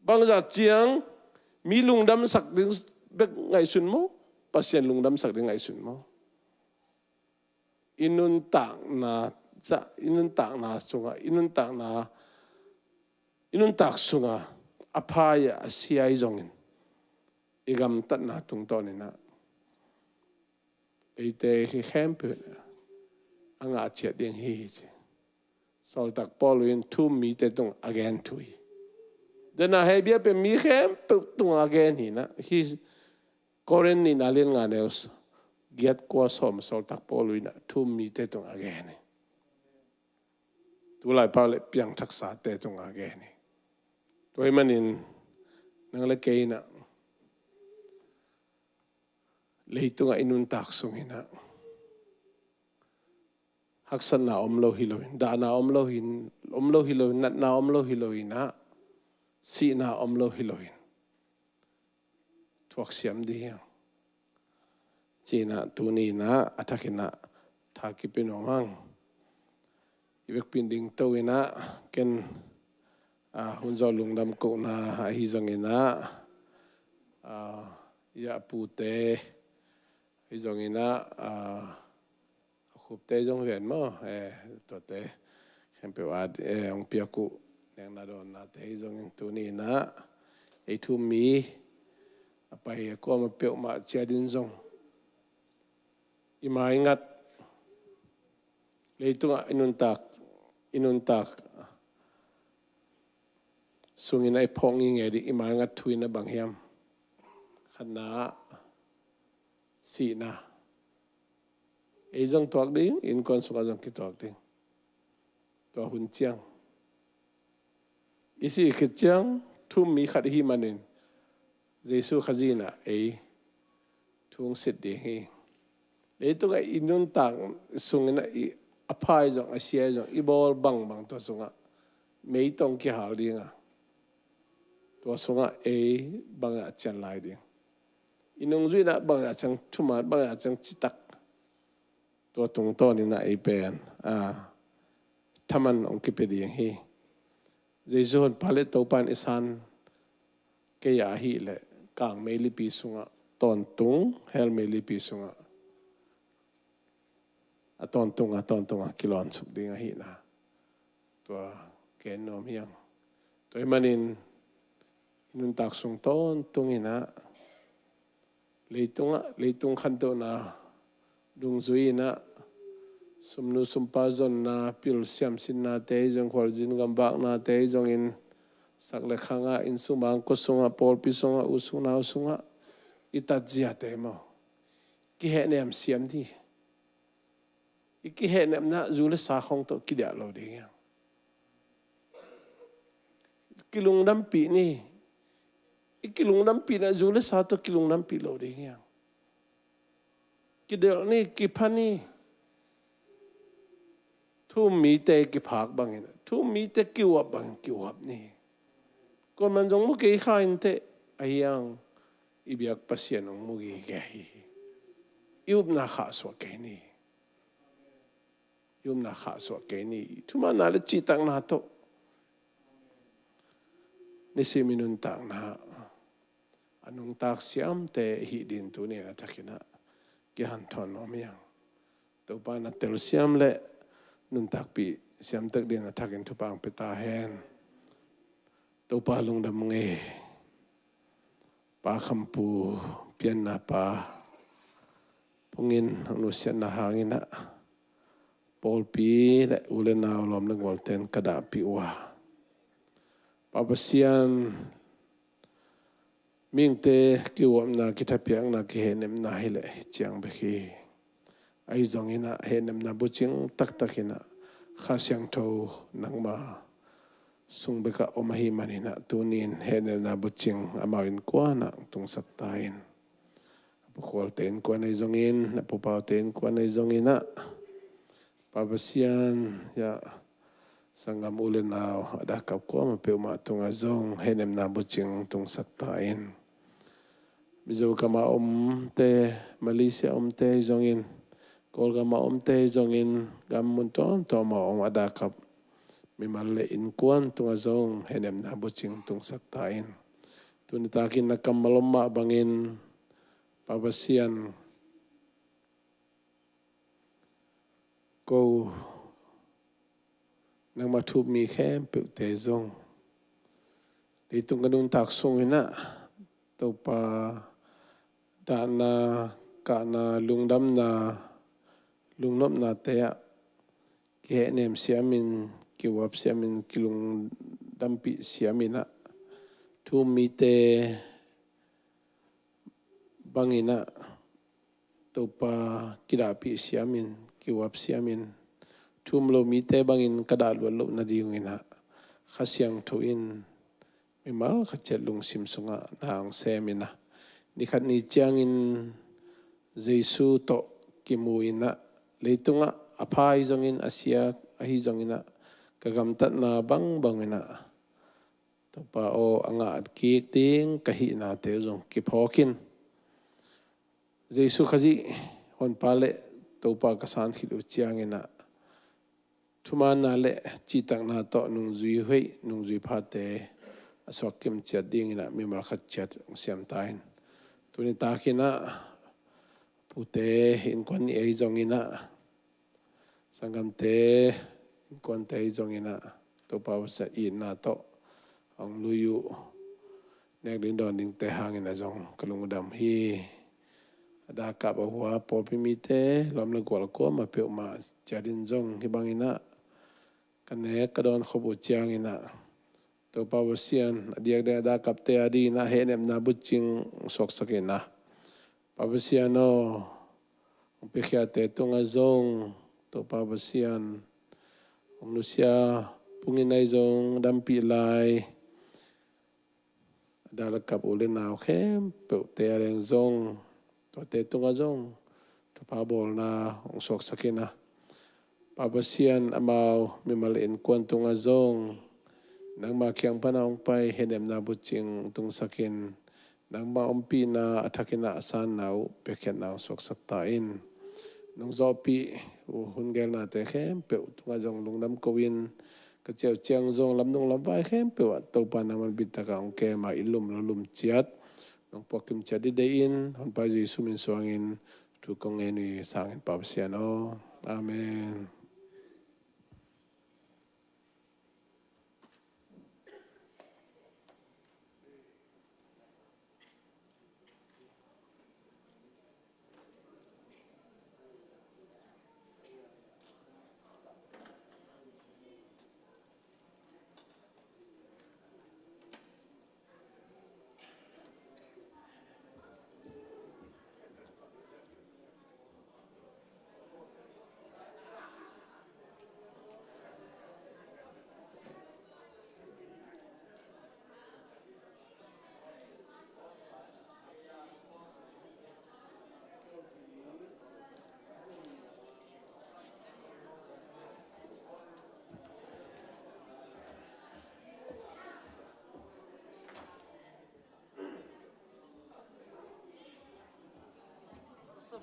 bang ya chiang mi lungdam sak ding bek ngai sun mo pasian lungdam sak ding ngai sun mo inun tak na sunga inun tak sunga apaya asiai zongin igam tat na tung to ni na ite hi hempe anga chia ding hi sol tak poluin tu mi te tung again tui dena hebia pe mi hempe tung again hi na hi koren ni nalin nga neus giat kwa som sol tak poluin tu mi te tung again tu lai pa le piang thaksa te tung again toy manin nang le keina leitunga inun tak sungina haksan na omlo hiloin da na omlo hiloin nat na omlo hiloina si na omlo hiloin tuak siam dia china tuni na atakina thakipinong ibek pinding towina ken hunzo lungdam ko na hizongina ya pute hizongina khub te jong ven mo to te kempe wad ong piaku nang na don na te hizongin tuni na thu mi apai ko ma pe ma chadin jong ima ingat leitunga inun tak sungin ai phong nge di ima ingat thuina banghiam khana si na ei jong tok ding in kon suka jong ki tok ding to hun chiang isi khit chiang thum mi khat hi manin Jesu khazina ei thung sit di hi ei to ga inun tang sungina i aphai jong asia jong i bol bang to sunga mei tong ki hal dinga to sunga ei banga chan lai ding inung zui na banga chang thuma banga chang chitak to tung to ni na ei pen thaman ong ki pe ding hi Jesu pale to pan isan ke ya hi le kang mei li pi sunga ton tung hel mei li pi sunga ton tung kilon suk ding hi na to ken nom hiang to manin inun tak sung ton tung ina leitung khan to na dung zui na sumnu sumpa zon na pil siam sin na te jong khol jin gam bak na te jong in sakle khanga in sumang ko sunga pol pi sunga usunga itat zia te mo ki he nem siam di iki he nem na zule sa khong to ki dia lo ding kilung dam pi ni ikilung dam pi na zule sa to kilung dam pi lo ding ki del ni ki phani thu mi te ki phak bangin thu mi te ki wap bang ki wap ni kon man jong mu ke khain te ayang ibyak pasien ong mu gi ge hi yub na kha so ke ni yum na kha so ke ni thuma na le chi tang na to ni siminun tang na anung tak siam te hi din tu ni na takina ki han thon nom yang to pa na tel siam le nun tak pi siam tak din na takin thu pang peta hen to pa lung dam nge pa khampu pian na pa pungin nu sian na hangina Paul pi le ule na lom na golten kada pi wa papasian mingte kiwam na kitapiang na kihenem na hile chiang bekhi ai zongina henem na buching tak takina khasyang tho nangma sungbeka omahi manina tunin henem na buching amawin kwana tung saktain apukolten kwana zongin apupauten kwana zongina papasian ya sangam ulen naw ada kap ko ma pe ma tunga zong henem na buching tung saktain bizo kama te Malaysia te zongin kol kama te zongin gam munton to ma ada kap mi malle in kuan tunga zong henem na buching tung saktain tunitakin na kamaloma bangin pabasian ko nang matup mi khem pe te zong itung kanun tak song ina to pa dana kana lungdam na lungnop na te ke nem siamin ki wap siamin kilung dampi siamina tu mi te bangina to pa kidapi siamin ki wap siamin tumlo mi te bangin kadal walo na diungina khasyang thuin mimal khachelung simsunga naang semina nikhat ni chiangin jesu to kimuina leitunga aphai zongin asia ahi zongina kagamtat na bangina to pa o anga ki ting kahi na te zong ki phokin jesu khaji hon pale to pa kasan khilu chiangina Tumana le citang na to nung zui hui nung zui phate aswak kim chat ding ina mi mal khat chat siam tain tuni takina pute in kon ni ei jong ina sangam te in kon te jong ina to pa sa I na to ang luyu nek din don ding te hang ina jong kalung dam hi ada ka ba huwa po pi mi te lom le kwal ko ma pe ma chadin jong hi bang ina kane kadon khobu chiang ina to pawasian adiak da kapte adi na henem na buching sok sakena pawasiano umpikya te tunga zong to pawasian umnusia punginai zong dampi lai da kap ulen na khem pe te areng zong to te tunga zong to pabol na sok sakena Pabasian amaw mimalin kuantung azong nang makiang panahong pay henem na buching tung sakin nang maumpi na atakin na asan naw peken na sok saktain nung zopi hungel na te khem pe tung azong lungnam kawin kachiao chiang zong lamnung lampai khem pe wa to pa naman bitaka ong ke ma ilum lum chiat nung pokim chadi dein hon pa Jesu min suangin tu kong eni sangin pabasian o amen.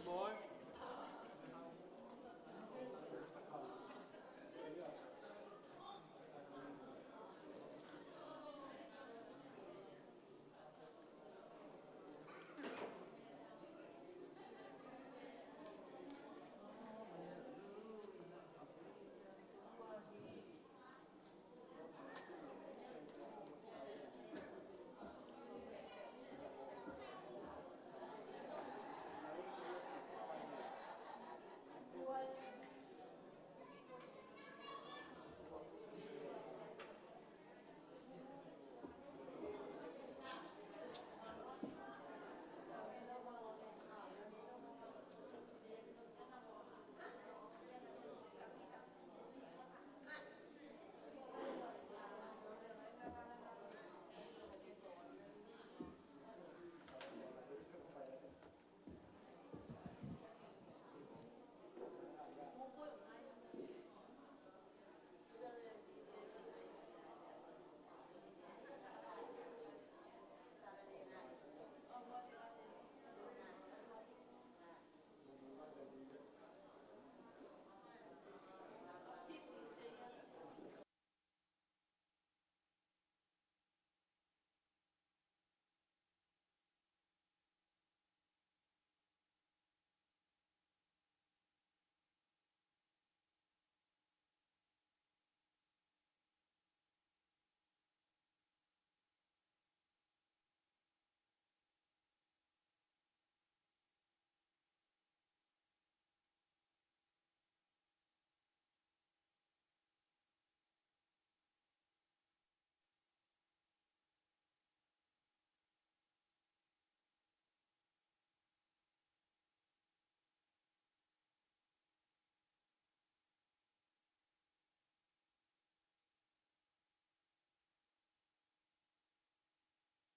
Boy.